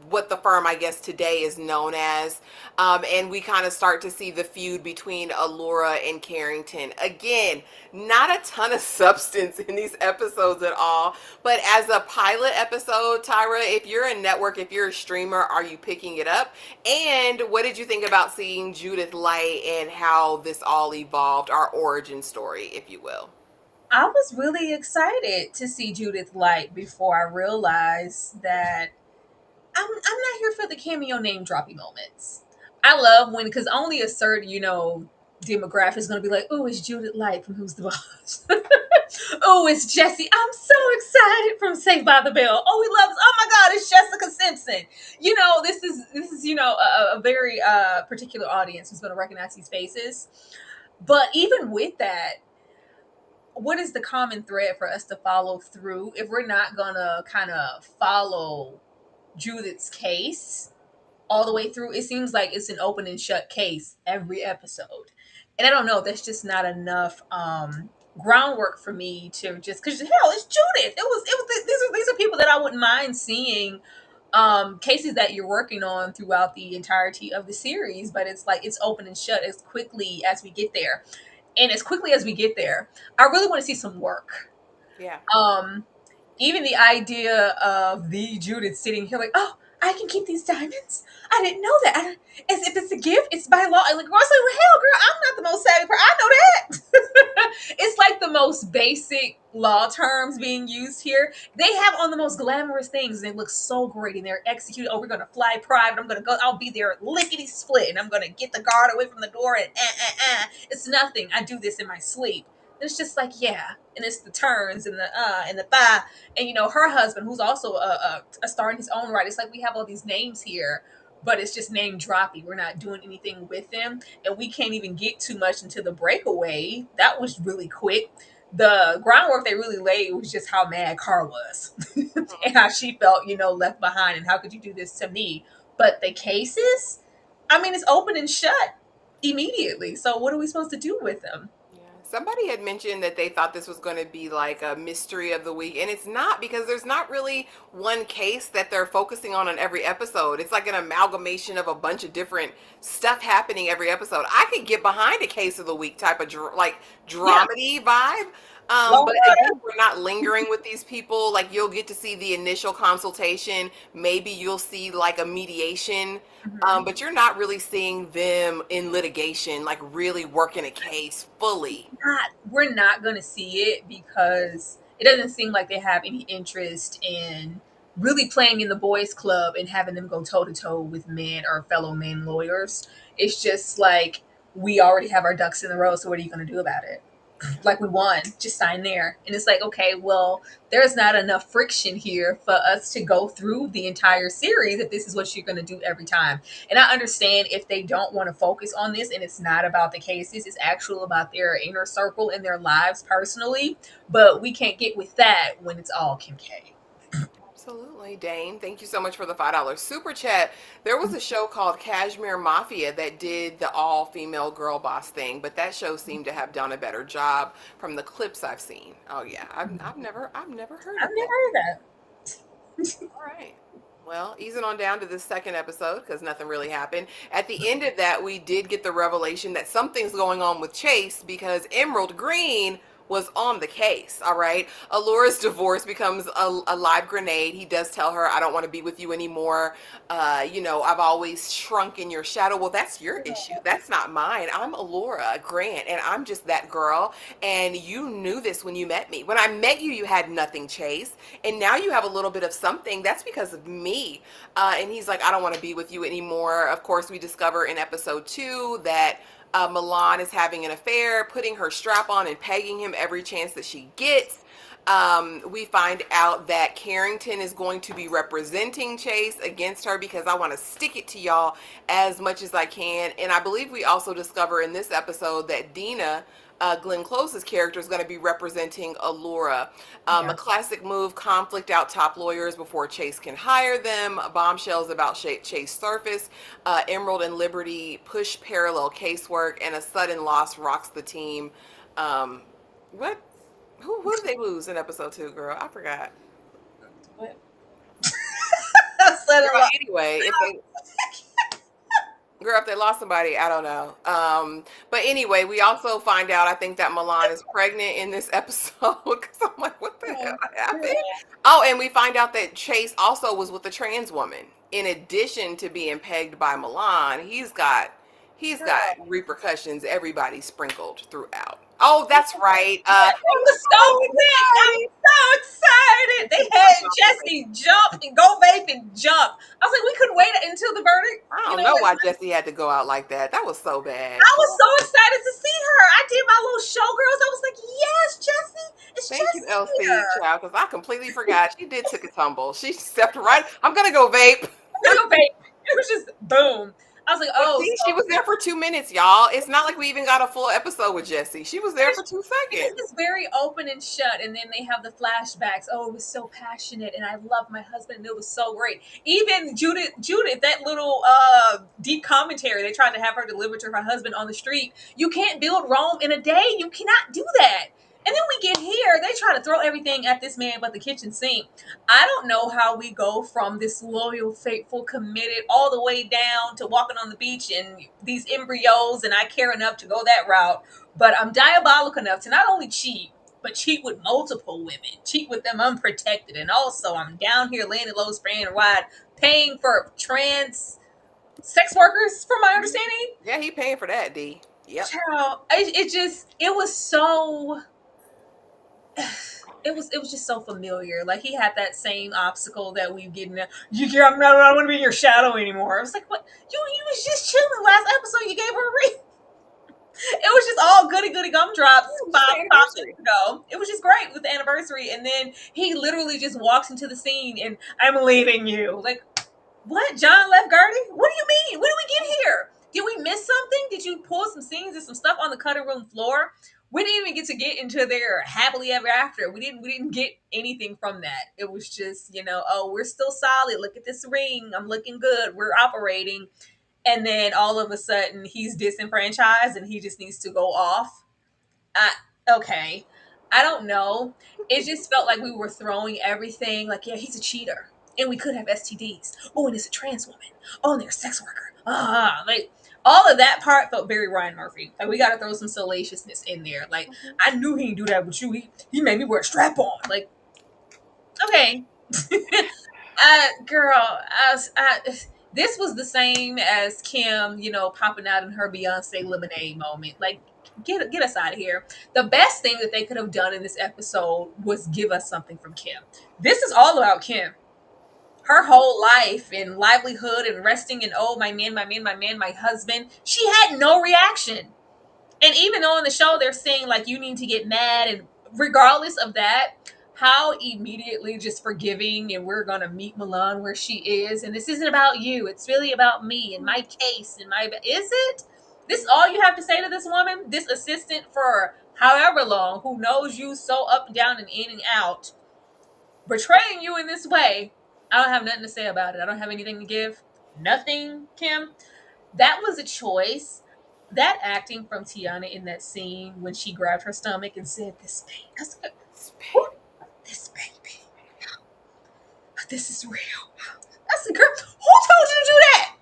what the firm, I guess, today is known as. And we kind of start to see the feud between Allura and Carrington. Again, not a ton of substance in these episodes at all. But as a pilot episode, Tyra, if you're a network, if you're a streamer, are you picking it up? And what did you think about seeing Judith Light and how this all evolved, our origin story, if you will? I was really excited to see Judith Light before I realized that I'm not here for the cameo name dropping moments. I love when because only a certain demographic is going to be like, oh, it's Judith Light from Who's the Boss. Oh, it's Jesse. I'm so excited from Saved by the Bell. Oh, he loves. Oh my God, it's Jessica Simpson. This is a very particular audience who's going to recognize these faces. But even with that, what is the common thread for us to follow through if we're not gonna kind of follow Judith's case all the way through? It seems like it's an open and shut case every episode. And I don't know, that's just not enough groundwork for me to just, because hell, it's Judith. It was these are people that I wouldn't mind seeing cases that you're working on throughout the entirety of the series, but it's like it's open and shut as quickly as we get there. And as quickly as we get there, I really want to see some work. Yeah. Um, Even the idea of the Judith sitting here like, oh, I can keep these diamonds. I didn't know that. As if it's a gift, it's by law. And like, girl, I was like, well, hell, girl, I'm not the most savvy person. I know that. It's like the most basic law terms being used here. They have on the most glamorous things, and they look so great, and they're executed. Oh, we're gonna fly private. I'm gonna go. I'll be there lickety split, and I'm gonna get the guard away from the door. And it's nothing. I do this in my sleep. It's just like, yeah, and it's the turns and the thigh, and her husband, who's also a star in his own right. It's like we have all these names here, but it's just name dropping. We're not doing anything with them, and we can't even get too much into the breakaway. That was really quick. The groundwork they really laid was just how mad Carr was and how she felt, left behind, and how could you do this to me? But the cases, I mean, it's open and shut immediately. So what are we supposed to do with them? Yeah. Somebody had mentioned that they thought this was going to be like a mystery of the week, and it's not, because there's not really one case that they're focusing on every episode. It's like an amalgamation of a bunch of different stuff happening every episode. I could get behind a case of the week type of like Yeah. dramedy vibe. Well, But again, we're not lingering with these people. Like, you'll get to see the initial consultation. Maybe you'll see like a mediation, mhm. but you're not really seeing them in litigation, like really working a case fully. We're not going to see it because it doesn't seem like they have any interest in really playing in the boys club and having them go toe to toe with men or fellow men lawyers. It's just like, we already have our ducks in a row, so what are you going to do about it? Like, we won, just sign there. And it's like, okay, well, there's not enough friction here for us to go through the entire series if this is what you're going to do every time. And I understand if they don't want to focus on this and it's not about the cases, it's actual about their inner circle and their lives personally, but we can't get with that when it's all Kim K. Absolutely, Dane. Thank you so much for the $5 super chat. There was a show called Kashmir Mafia that did the all-female girl boss thing, but that show seemed to have done a better job from the clips I've seen. Oh yeah, I've never heard I've of never that. heard of All right. Well, easing on down to this second episode because nothing really happened. At the end of that, we did get the revelation that something's going on with Chase because Emerald Green was on the case. All right. Allura's divorce becomes a live grenade. He does tell her, I don't want to be with you anymore. I've always shrunk in your shadow. Well, that's your issue. That's not mine. I'm Allura Grant, and I'm just that girl. And you knew this when you met me. When I met you, you had nothing, Chase. And now you have a little bit of something. That's because of me. And he's like, I don't want to be with you anymore. Of course, we discover in episode 2 that Milan is having an affair, putting her strap on and pegging him every chance that she gets. We find out that Carrington is going to be representing Chase against her because I want to stick it to y'all as much as I can. And I believe we also discover in this episode that Dina, Glenn Close's character, is going to be representing Allura. it. A classic move: conflict out top lawyers before Chase can hire them. Bombshells about Chase surface. Emerald and Liberty push parallel casework, and a sudden loss rocks the team. What? Who did they lose in episode 2, girl? I forgot. What? I said a Girl, lot. anyway, if they lost somebody, I don't know. But anyway, we also find out, I think, that Milan is pregnant in this episode because I'm like, what the hell happened? Oh, and we find out that Chase also was with a trans woman. In addition to being pegged by Milan, he's got repercussions. Everybody sprinkled throughout. Oh, that's right. I I'm was so so sick. I'm excited. so excited. They had Jesse jump and go vape and jump. I was like, we couldn't wait until the verdict. I don't know why Jesse had to go out like that. That was so bad. I was so excited to see her. I did my little showgirls. I was like, yes, Jesse. It's Thank you, Jesse LC, here. child, because I completely forgot. She did took a tumble. She stepped right. I'm gonna go vape. I'm gonna go vape. It was just boom. I was like, But oh, see, she so was there for 2 minutes, y'all. It's not like we even got a full episode with Jessie. She was there for two it's seconds. just very open and shut, and then they have the flashbacks. Oh, it was so passionate, and I love my husband, and it was so great. Even Judith, that little deep commentary they tried to have her deliver to her husband on the street. You can't build Rome in a day. You cannot do that. And then we get here, they try to throw everything at this man but the kitchen sink. I don't know how we go from this loyal, faithful, committed all the way down to walking on the beach and these embryos, and I care enough to go that route, but I'm diabolical enough to not only cheat, but cheat with multiple women, cheat with them unprotected. And also, I'm down here laying it low, spraying wide, paying for trans sex workers, from my understanding. Yeah, he paying for that, D. Yep. Child, it was so. It was just so familiar. Like he had that same obstacle that we get in. I'm not. I don't want to be in your shadow anymore. I was like, what? You was just chilling last episode. You gave her a ring. It was just all goody goody gumdrops Just the 5 6 anniversary. ago. It was just great with the anniversary, and then he literally just walks into the scene and I'm leaving you. Like, what? John left Gertie? What do you mean? When did we get here? Did we miss something? Did you pull some scenes and some stuff on the cutting room floor? We didn't even get into their happily ever after. We didn't get anything from that. It was just, oh, we're still solid. Look at this ring. I'm looking good. We're operating. And then all of a sudden he's disenfranchised and he just needs to go off. I, okay. I don't know. It just felt like we were throwing everything like, yeah, he's a cheater. And we could have STDs. Oh, and it's a trans woman. Oh, and they're a sex worker. Like all of that part felt very Ryan Murphy. Like we gotta throw some salaciousness in there. Like I knew he didn't do that with you. He made me wear a strap on. Like, okay. Girl, this was the same as Kim, popping out in her Beyonce lemonade moment. Like, get us out of here. The best thing that they could have done in this episode was give us something from Kim. This is all about Kim. Her whole life and livelihood and resting and oh my man, my man, my man, my husband. She had no reaction. And even though in the show they're saying like you need to get mad, and regardless of that, how immediately just forgiving and we're gonna meet Milan where she is, and this isn't about you, it's really about me and my case and my is it? This all you have to say to this woman, this assistant for however long, who knows you so up and down and in and out, betraying you in this way. I don't have nothing to say about it. I don't have anything to give. Nothing, Kim. That was a choice. That acting from Teyana in that scene when she grabbed her stomach and said, "This baby, who, this baby, this is real." That's the girl. Who told you to do that?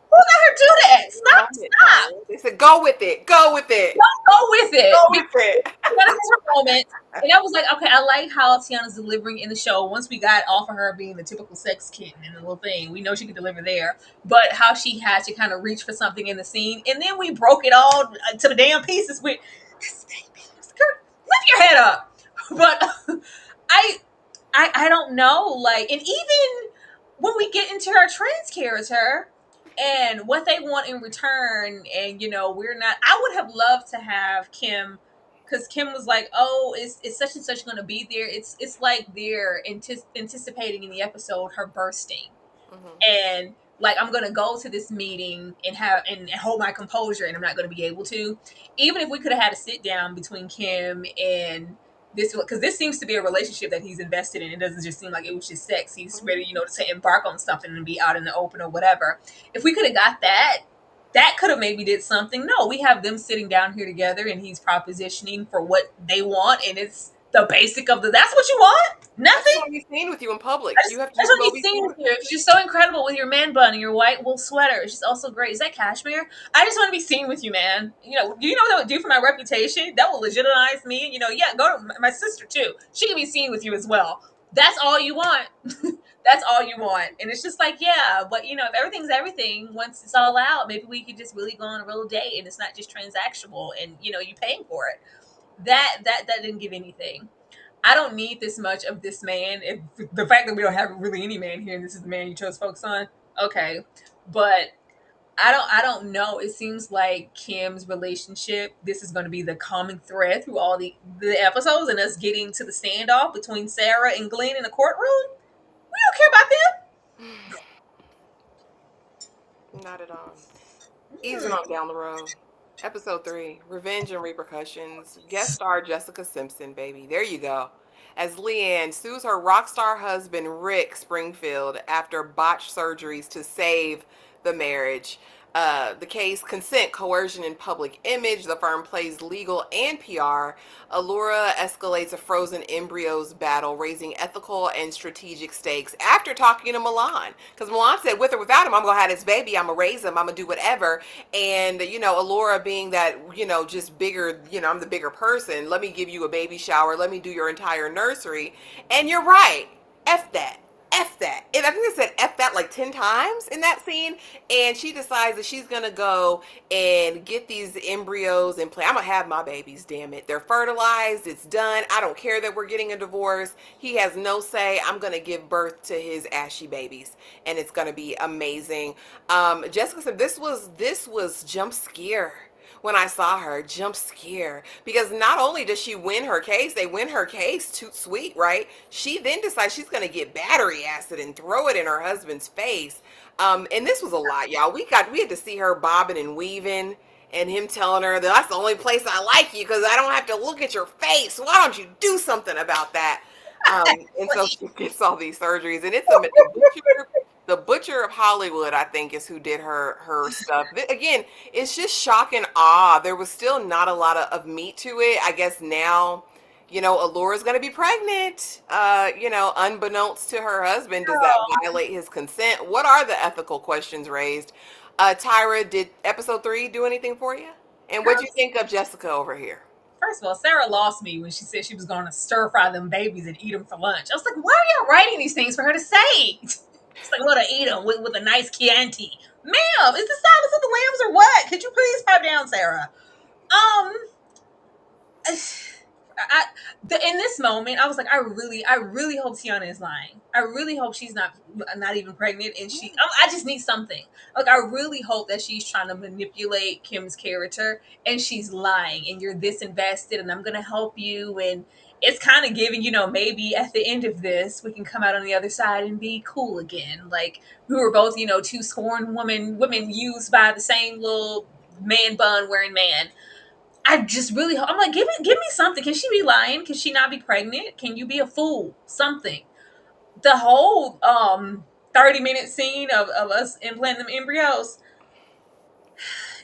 Who let her do that? Stop! Stop! They said, "Go with it. Go with it. Go with Go it. with it." Tiana has her moment. And I was like, okay, I like how Tiana's delivering in the show. Once we got off of her being the typical sex kitten and the little thing, we know she could deliver there. But how she had to kind of reach for something in the scene. And then we broke it all to the damn pieces with this baby. Lift your head up. But I I don't know. Like, and even when we get into her trans character and what they want in return, and we're not. I would have loved to have Kim, because Kim was like, "Oh, it's such and such going to be there." It's like they're anticipating in the episode her bursting, Mhm. and like I'm gonna go to this meeting and have and hold my composure, and I'm not gonna be able to. Even if we could have had a sit down between Kim and this, because this seems to be a relationship that he's invested in. It doesn't just seem like it was just sex. He's ready, to embark on something and be out in the open or whatever. If we could have got that, that could have maybe did something. No, we have them sitting down here together, and he's propositioning for what they want, and it's the basic of the. That's what you want? I just Nothing. want to be seen with you in public. You have to I just just want go to be be seen seen with with you. You're so incredible with your man bun and your white wool sweater. It's just also great. Is that cashmere? I just want to be seen with you, man. Do you know what that would do for my reputation? That will legitimize me. Yeah, go to my sister too. She can be seen with you as well. That's all you want. That's all you want. And it's just like, yeah, but if everything's everything, once it's all out, maybe we could just really go on a real date and it's not just transactional and you paying for it. That didn't give anything. I don't need this much of this man. If the fact that we don't have really any man here, and this is the man you chose to focus on, okay. But I don't know. It seems like Kim's relationship, this is going to be the common thread through all the episodes, and us getting to the standoff between Sarah and Glenn in the courtroom. We don't care about them. Not at all. Easing Hmm. on down the road. Episode 3, Revenge and Repercussions. Guest star Jessica Simpson, baby. There you go. As Leanne sues her rock star husband Rick Springfield after botched surgeries to save the marriage. The case, consent, coercion, and public image. The firm plays legal and PR. Allura escalates a frozen embryos battle, raising ethical and strategic stakes after talking to Milan. Because Milan said, with or without him, I'm going to have this baby. I'm going to raise him. I'm going to do whatever. And, Allura being that, just bigger, I'm the bigger person. Let me give you a baby shower. Let me do your entire nursery. And you're right. F that. F that. And I think they said F that like 10 times in that scene. And she decides that she's going to go and get these embryos and play. I'm going to have my babies, damn it. They're fertilized. It's done. I don't care that we're getting a divorce. He has no say. I'm going to give birth to his ashy babies. And it's going to be amazing. Jessica said this was jump scare when I saw her, jump scare, because not only does she win her case, they win her case too sweet, right? She then decides she's going to get battery acid and throw it in her husband's face. And this was a lot, y'all. We had to see her bobbing and weaving, and him telling her that that's the only place I like you because I don't have to look at your face. Why don't you do something about that? And so she gets all these surgeries, and it's the butcher of Hollywood, I think, is who did her stuff. Again, it's just shock and awe. There was still not a lot of meat to it. I guess now, Allura's going to be pregnant. Unbeknownst to her husband, does that violate his consent? What are the ethical questions raised? Tyra, did episode 3 do anything for you? And what Girl, do you think of Jessica over here? first of all, Sarah lost me when she said she was going to stir fry them babies and eat them for lunch. I was like, why are y'all writing these things for her to say? She's like, well, to eat them with a nice Chianti. Ma'am, is this Silence of the Lambs or what? Could you please pipe down, Sarah? Um, I, in this moment, I was like, I really hope Teyana is lying. I really hope she's not even pregnant, and I just need something. Like, I really hope that she's trying to manipulate Kim's character, and she's lying, and you're this invested, and I'm gonna help you, and it's kind of giving, maybe at the end of this, we can come out on the other side and be cool again. Like we were both, two scorned women used by the same little man bun wearing man. I just really, I'm like, give me something. Can she be lying? Can she not be pregnant? Can you be a fool? Something. The whole 30-minute scene of us implanting them embryos,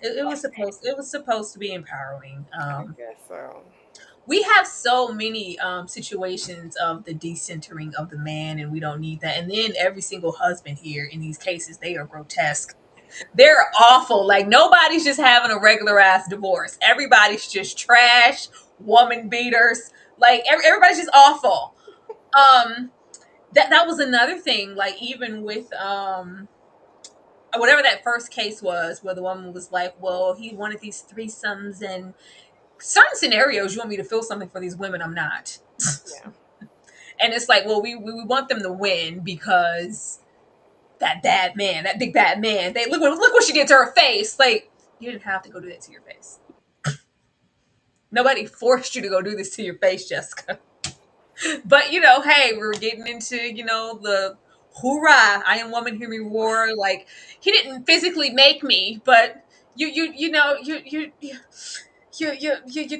it was supposed to be empowering. I guess so. We have so many situations of the decentering of the man, and we don't need that. And then every single husband here in these cases, they are grotesque. They're awful. Like nobody's just having a regular ass divorce. Everybody's just trash, woman beaters. Like everybody's just awful. Um, that was another thing. Like even with whatever that first case was, where the woman was like, "Well, he wanted these threesomes and certain scenarios. You want me to feel something for these women? I'm not." Yeah. And it's like, well, we want them to win because that bad man, that big bad man. They look what she did to her face. Like you didn't have to go do that to your face. Nobody forced you to go do this to your face, Jessica. But hey, we're getting into the hoorah, I am woman, hear me roar. Like he didn't physically make me, but you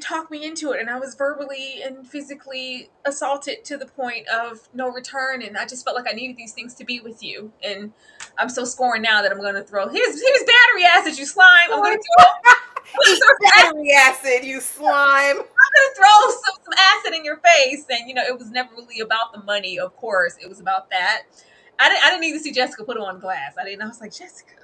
talked me into it, and I was verbally and physically assaulted to the point of no return, and I just felt like I needed these things to be with you, and I'm so scorned now that I'm going to throw his battery acid, you slime. I'm going to Eat battery acid, you slime. throw some acid in your face, and it was never really about the money. Of course, it was about that. I didn't need to see Jessica put on glass. I didn't. I was like, Jessica.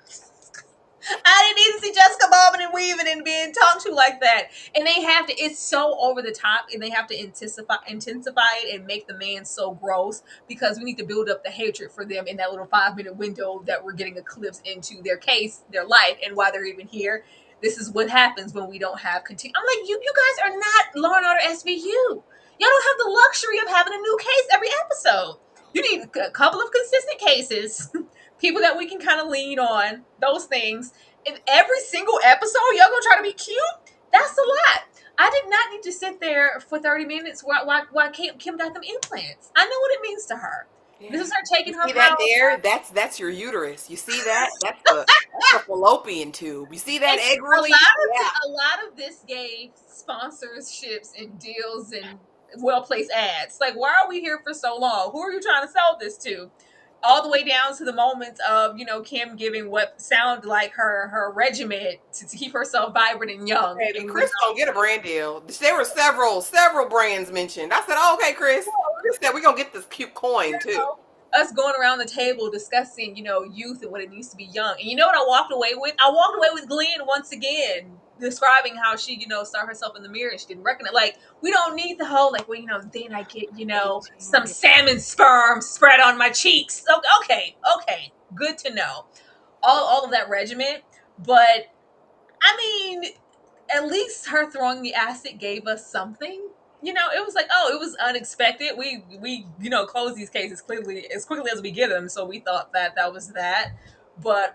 I didn't need to see Jessica bobbing and weaving and being talked to like that. And they have to, it's so over the top, and they have to intensify it and make the man so gross because we need to build up the hatred for them in that little 5-minute window that we're getting a glimpse into their case, their life, and why they're even here. This is what happens when we don't have continue. I'm like, you guys are not Law and Order SVU. Y'all don't have the luxury of having a new case every episode. You need a couple of consistent cases, people that we can kind of lean on, those things. In every single episode, y'all gonna try to be cute? That's a lot. I did not need to sit there for 30 minutes while Kim got them implants. I know what it means to her. This is Yeah. her You taking her see that power there? back. That's your uterus. You see that? That's the fallopian tube. You see that And egg release? Yeah. a lot of this gave sponsorships and deals and well placed ads. Like, why are we here for so long? Who are you trying to sell this to? All the way down to the moments of Kim giving what sounded like her regiment to keep herself vibrant and young. Baby, And Chris gonna get a brand deal. There were several brands mentioned. I said, oh, okay, Chris. Chris said we're gonna get this cute coin too. us going around the table discussing, youth and what it means to be young. And you know what I walked away with? I walked away with Glenn once again, describing how she, saw herself in the mirror and she didn't recognize. Like, we don't need the whole, like, well, then I get, some Aging. salmon sperm spread on my cheeks. Okay, good to know. All of that regiment. But, I mean, at least her throwing the acid gave us something. It was like, oh, it was unexpected. We close these cases clearly as quickly as we get them, so we thought that was that. But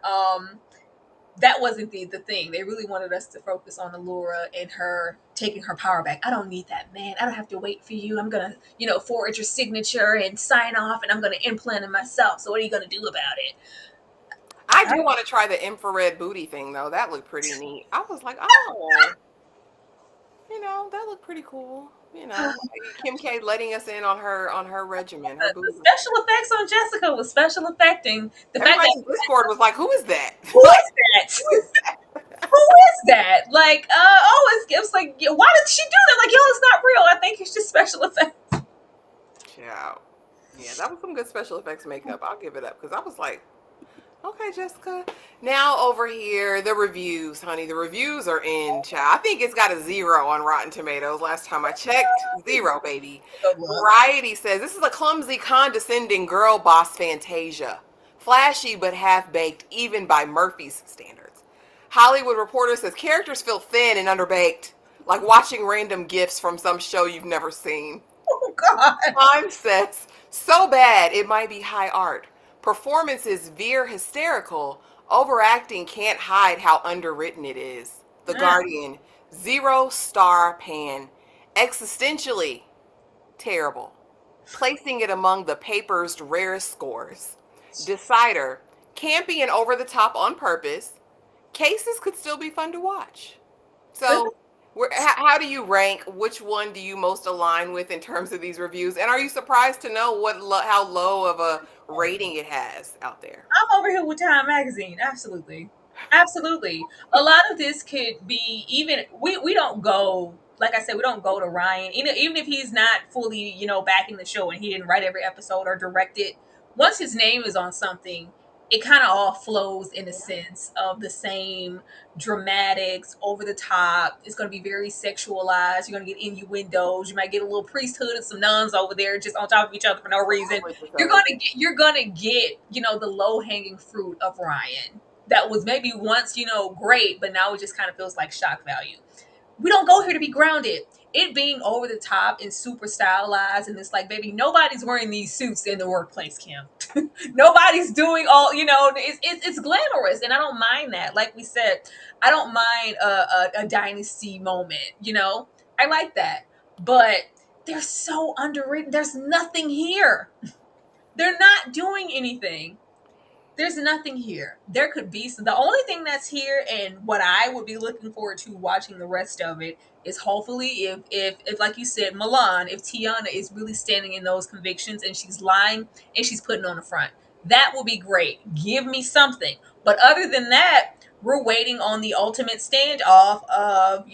that wasn't the thing. They really wanted us to focus on Allura and her taking her power back. I don't need that, man. I don't have to wait for you. I'm gonna, forward your signature and sign off, and I'm gonna implant it myself. So what are you gonna do about it? I I, do want to try the infrared booty thing though. That looked pretty neat. I was like, oh, that looked pretty cool. Kim K letting us in on her regimen, her the booty. special effects on Jessica was special affecting. The fact Everybody that in Discord was like, who is that? who Like, is who that? is that? Who is that? Like, it's like, why did she do that? Like, yo, it's not real. I think it's just special effects. Ciao. Yeah, that was some good special effects makeup. I'll give it up because I was like, okay, Jessica. Now over here, the reviews, honey. The reviews are in, child. I think it's got a 0 on Rotten Tomatoes. Last time I checked, 0, baby. Good luck. Variety says this is a clumsy, condescending girl boss Fantasia, flashy but half baked, even by Murphy's standards. Hollywood Reporter says characters feel thin and underbaked, like watching random gifs from some show you've never seen. Oh God. Time says, so bad it might be high art. Performances veer hysterical. Overacting can't hide how underwritten it is. The Mm. Guardian, 0-star pan. Existentially terrible. Placing it among the paper's rarest scores. Decider, campy and over the top on purpose. Cases could still be fun to watch. So, how do you rank? Which one do you most align with in terms of these reviews? And are you surprised to know how low of a rating it has out there? I'm over here with Time Magazine. Absolutely. Absolutely. A lot of this could be even we don't go, like I said, we don't go to Ryan. Even if he's not fully, backing the show and he didn't write every episode or direct it, once his name is on something, it kind of all flows in a sense of the same dramatics, over the top. It's going to be very sexualized. You're going to get innuendos. You might get a little priesthood and some nuns over there just on top of each other for no reason. You're gonna get the low hanging fruit of Ryan that was maybe once great, but now it just kind of feels like shock value. We don't go here to be grounded. It being over the top and super stylized, and it's like, baby, nobody's wearing these suits in the workplace, Kim. Nobody's doing all, it's glamorous, and I don't mind that. Like we said, I don't mind a dynasty moment. I like that, but they're so underwritten. There's nothing here. They're not doing anything. There's nothing here. There could be some. The only thing that's here, and what I would be looking forward to watching the rest of it, is hopefully if like you said, Milan, if Teyana is really standing in those convictions and she's lying and she's putting on the front, that will be great. Give me something. But other than that, we're waiting on the ultimate standoff of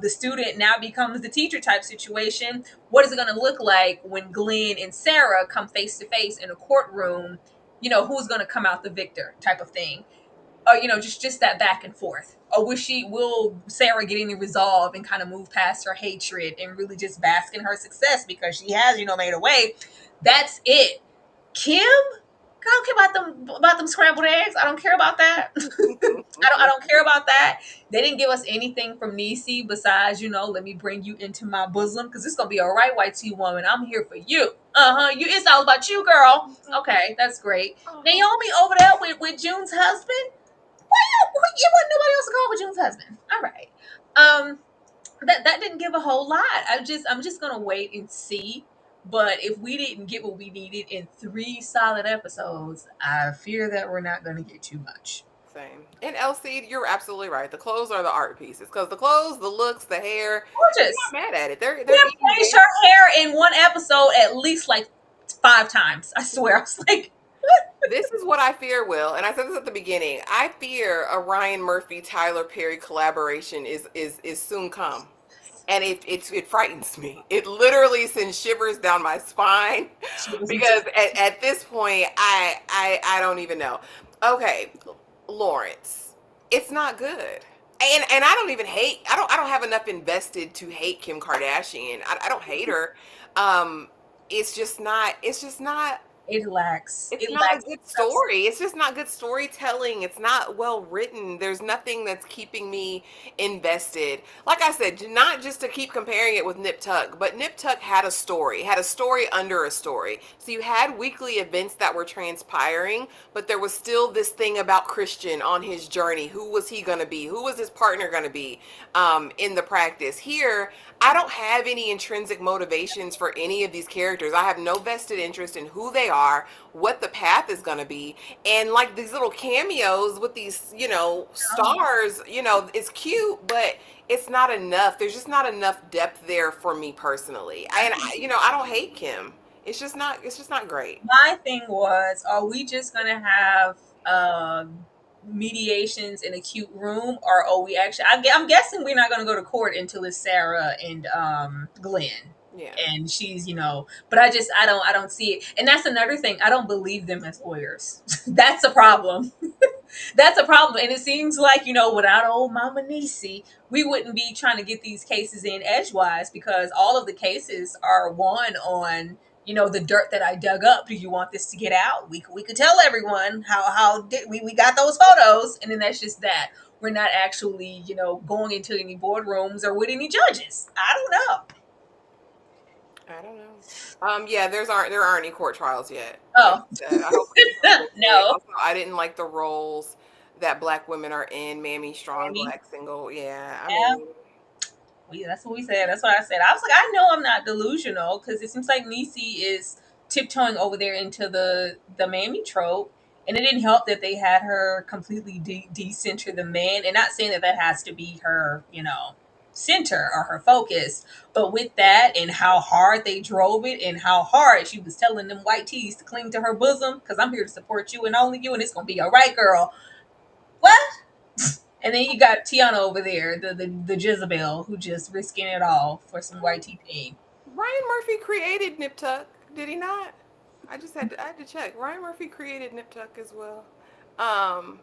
the student now becomes the teacher type situation. What is it going to look like when Glenn and Sarah come face to face in a courtroom? Who's going to come out the victor type of thing, or just that back and forth, or will Sarah get any resolve and kind of move past her hatred and really just bask in her success because she has made a way. That's it. Kim, I don't care about them scrambled eggs. I don't care about that. I don't care about that. They didn't give us anything from Niecy besides, let me bring you into my bosom because it's gonna be all right, white tea woman. I'm here for you. You. It's all about you, girl. Okay, that's great. Naomi over there with June's husband. You want nobody else to call with June's husband. All right. That didn't give a whole lot. I'm just gonna wait and see But if we didn't get what we needed in 3 solid episodes, I fear that we're not going to get too much. Same. And Elsie, you're absolutely right. The clothes are the art pieces because the clothes, the looks, the hair. I'm Gorgeous. not mad at it. We They're have eating changed game. her hair in one episode at least like 5 times. I swear. I was like, This is what I fear, Will, and I said this at the beginning. I fear a Ryan Murphy Tyler Perry collaboration is soon come, and it frightens me. It literally sends shivers down my spine she was into because at this point, I don't even know. Okay, Lawrence, it's not good. And I don't even hate. I don't have enough invested to hate Kim Kardashian. I don't hate her. Um, it's just not. It's just not. it lacks. It's It not a lacks good substance. story. It's just not good storytelling. It's not well written. There's nothing that's keeping me invested. Like I said, not just to keep comparing it with Nip Tuck, but Nip Tuck had a story under a story. So you had weekly events that were transpiring, but there was still this thing about Christian on his journey. Who was he going to be? Who was his partner going to be in the practice? Here, I don't have any intrinsic motivations for any of these characters. I have no vested interest in who they are, what the path is going to be. And like these little cameos with these, stars, it's cute, but it's not enough. There's just not enough depth there for me personally. I don't hate Kim. It's just not great. My thing was, are we just gonna have mediations in a cute room, or are we actually? I'm guessing we're not gonna go to court until it's Sarah and Glenn, Yeah. and she's But I don't see it, and that's another thing. I don't believe them as lawyers. That's a problem. That's a problem, and it seems like without old Mama Niecy, we wouldn't be trying to get these cases in edgewise because all of the cases are won on the dirt that I dug up. Do you want this to get out? We could tell everyone how did we got those photos, and then that's just that. We're not actually going into any boardrooms or with any judges. I don't know. I don't know. Yeah, there aren't any court trials yet. Like Oh I said, I hope we can get to it. no, Also, I didn't like the roles that black women are in. Mammy, strong, Amy. black, single. Yeah, I Yeah, mean, that's what we said. That's what I said. I was like, I know I'm not delusional because it seems like Niecy is tiptoeing over there into the mammy trope, and it didn't help that they had her completely decenter the man. And not saying that that has to be her, center or her focus, but with that and how hard they drove it and how hard she was telling them white tees to cling to her bosom because I'm here to support you and only you, and it's gonna be all right, girl. What? And then you got Teyana over there, the Jezebel, who just risking it all for some white tea. Ryan Murphy created Nip Tuck, did he not? I had to check. Ryan Murphy created Nip Tuck as well. Um,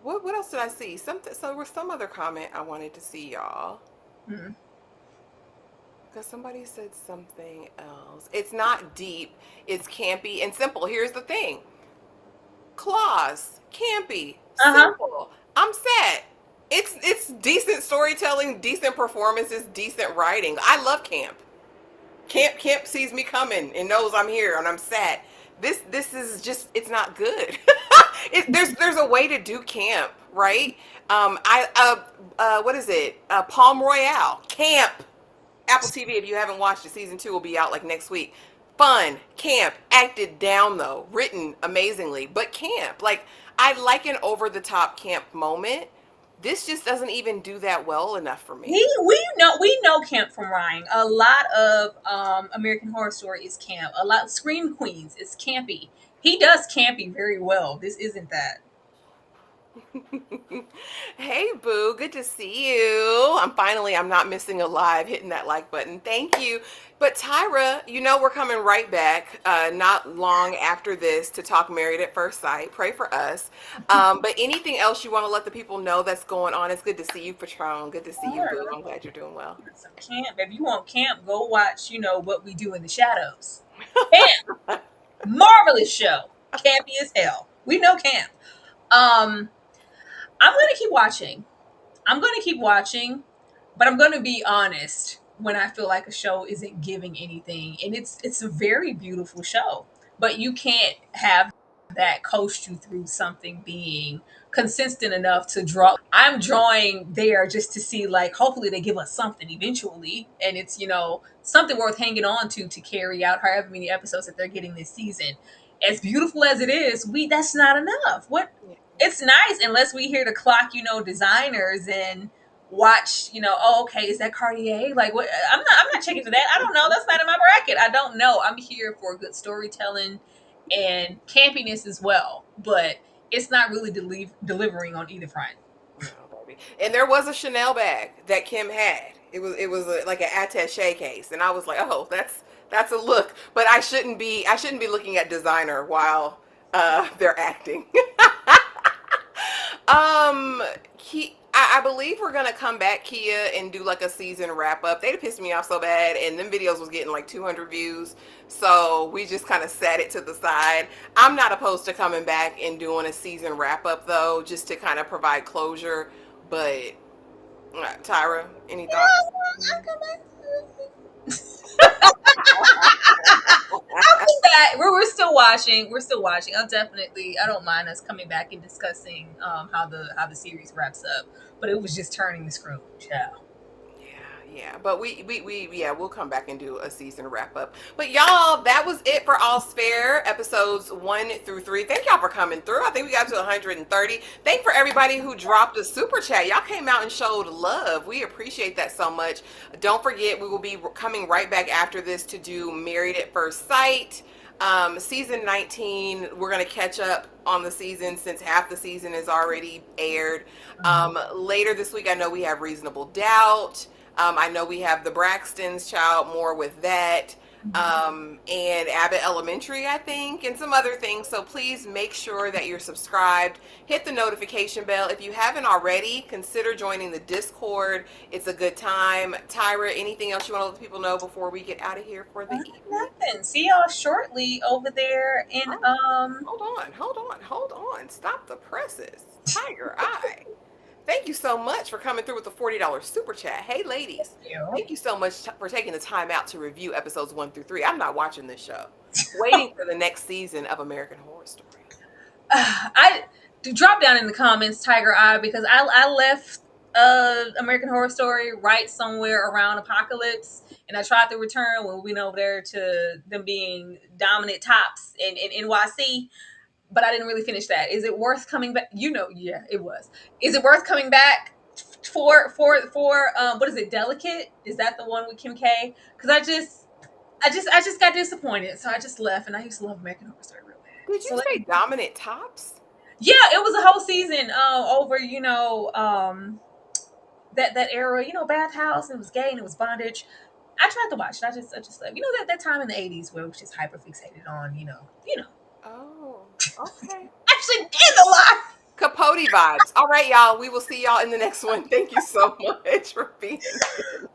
what else did I see? Something. So there was some other comment I wanted to see, y'all. Mm. Because somebody said something else. It's not deep. It's campy and simple. Here's the thing. Claws, campy, Uh huh. simple. I'm set. It's decent storytelling, decent performances, decent writing. I love camp. Camp sees me coming and knows I'm here and I'm set. This is just it's not good. There's a way to do camp, right? I what is it? Palm Royale camp. Apple TV. If you haven't watched it, season 2 will be out like next week. Fun, camp, acted down though, written amazingly, but camp. Like I like an over the top camp moment. This just doesn't even do that well enough for me. We know camp from Ryan. A lot of American Horror Story is camp. A lot of Scream Queens is campy. He does campy very well. This isn't that. Hey boo, good to see you. I'm not missing a live hitting that like button. Thank you. But Tyra, we're coming right back not long after this to talk Married at First Sight. Pray for us. But anything else you want to let the people know that's going on? It's good to see you, Patron. Good to see you, boo. I'm glad you're doing well. Some camp. If you want camp, go watch. What we do in the shadows. Camp, marvelous show. Campy as hell. We know camp. Um, I'm gonna keep watching. But I'm gonna be honest when I feel like a show isn't giving anything, and it's a very beautiful show. But you can't have that coast you through something being consistent enough to draw. I'm drawing there just to see, like, hopefully they give us something eventually, and it's, something worth hanging on to carry out however many episodes that they're getting this season. As beautiful as it is, we that's not enough. What Yeah. It's nice unless we hear the clock, designers and watch, oh, okay, is that Cartier? Like, what? I'm not checking for that. I don't know. That's not in my bracket. I don't know. I'm here for good storytelling and campiness as well, but it's not really delivering on either front. No, baby. And there was a Chanel bag that Kim had. It was like an attaché case, and I was like, oh, that's a look. But I shouldn't be looking at designer while they're acting. um, I believe we're gonna come back, Kia, and do like a season wrap up. They'd pissed me off so bad, and them videos was getting like 200 views. So we just kind of set it to the side. I'm not opposed to coming back and doing a season wrap up though, just to kind of provide closure. But Tyra, any thoughts? I'll be back. We're still watching. We're still watching. I don't mind us coming back and discussing how the series wraps up. But it was just turning the screw. Yeah. Yeah, but yeah, we'll come back and do a season wrap up. But y'all, that was it for All's Fair episodes 1 through 3. Thank y'all for coming through. I think we got to 130. Thank for everybody who dropped a super chat. Y'all came out and showed love. We appreciate that so much. Don't forget, we will be coming right back after this to do Married at First Sight. Season 19, we're going to catch up on the season since half the season is already aired. Later this week, I know we have Reasonable Doubt. I know we have the Braxtons, child, more with that. And Abbott Elementary, I think, and some other things. So please make sure that you're subscribed. Hit the notification bell. If you haven't already, consider joining the Discord. It's a good time. Tyra, anything else you want to let people know before we get out of here for the evening? Nothing. See y'all shortly over there in Hold on. Stop the presses. Tiger Eye. Thank you so much for coming through with the $40 super chat. Hey, ladies. Thank you so much for taking the time out to review episodes 1 through 3. I'm not watching this show. Waiting for the next season of American Horror Story. I drop down in the comments, Tiger Eye, because I left American Horror Story right somewhere around Apocalypse, and I tried to return when we went over there to them being dominant tops in NYC. But I didn't really finish that. Is it worth coming back? Yeah, it was. Is it worth coming back for what is it? Delicate? Is that the one with Kim K? Because I just got disappointed, so I just left. And I used to love American Horror Story real bad. Did you say dominant tops? Yeah, it was a whole season over that era. Bathhouse. And it was gay and it was bondage. I tried to watch it. I just like that time in the 80s where it was just hyper fixated on Oh, okay. Actually did a lot. Capote vibes. All right, y'all. We will see y'all in the next one. Thank you so much for being here.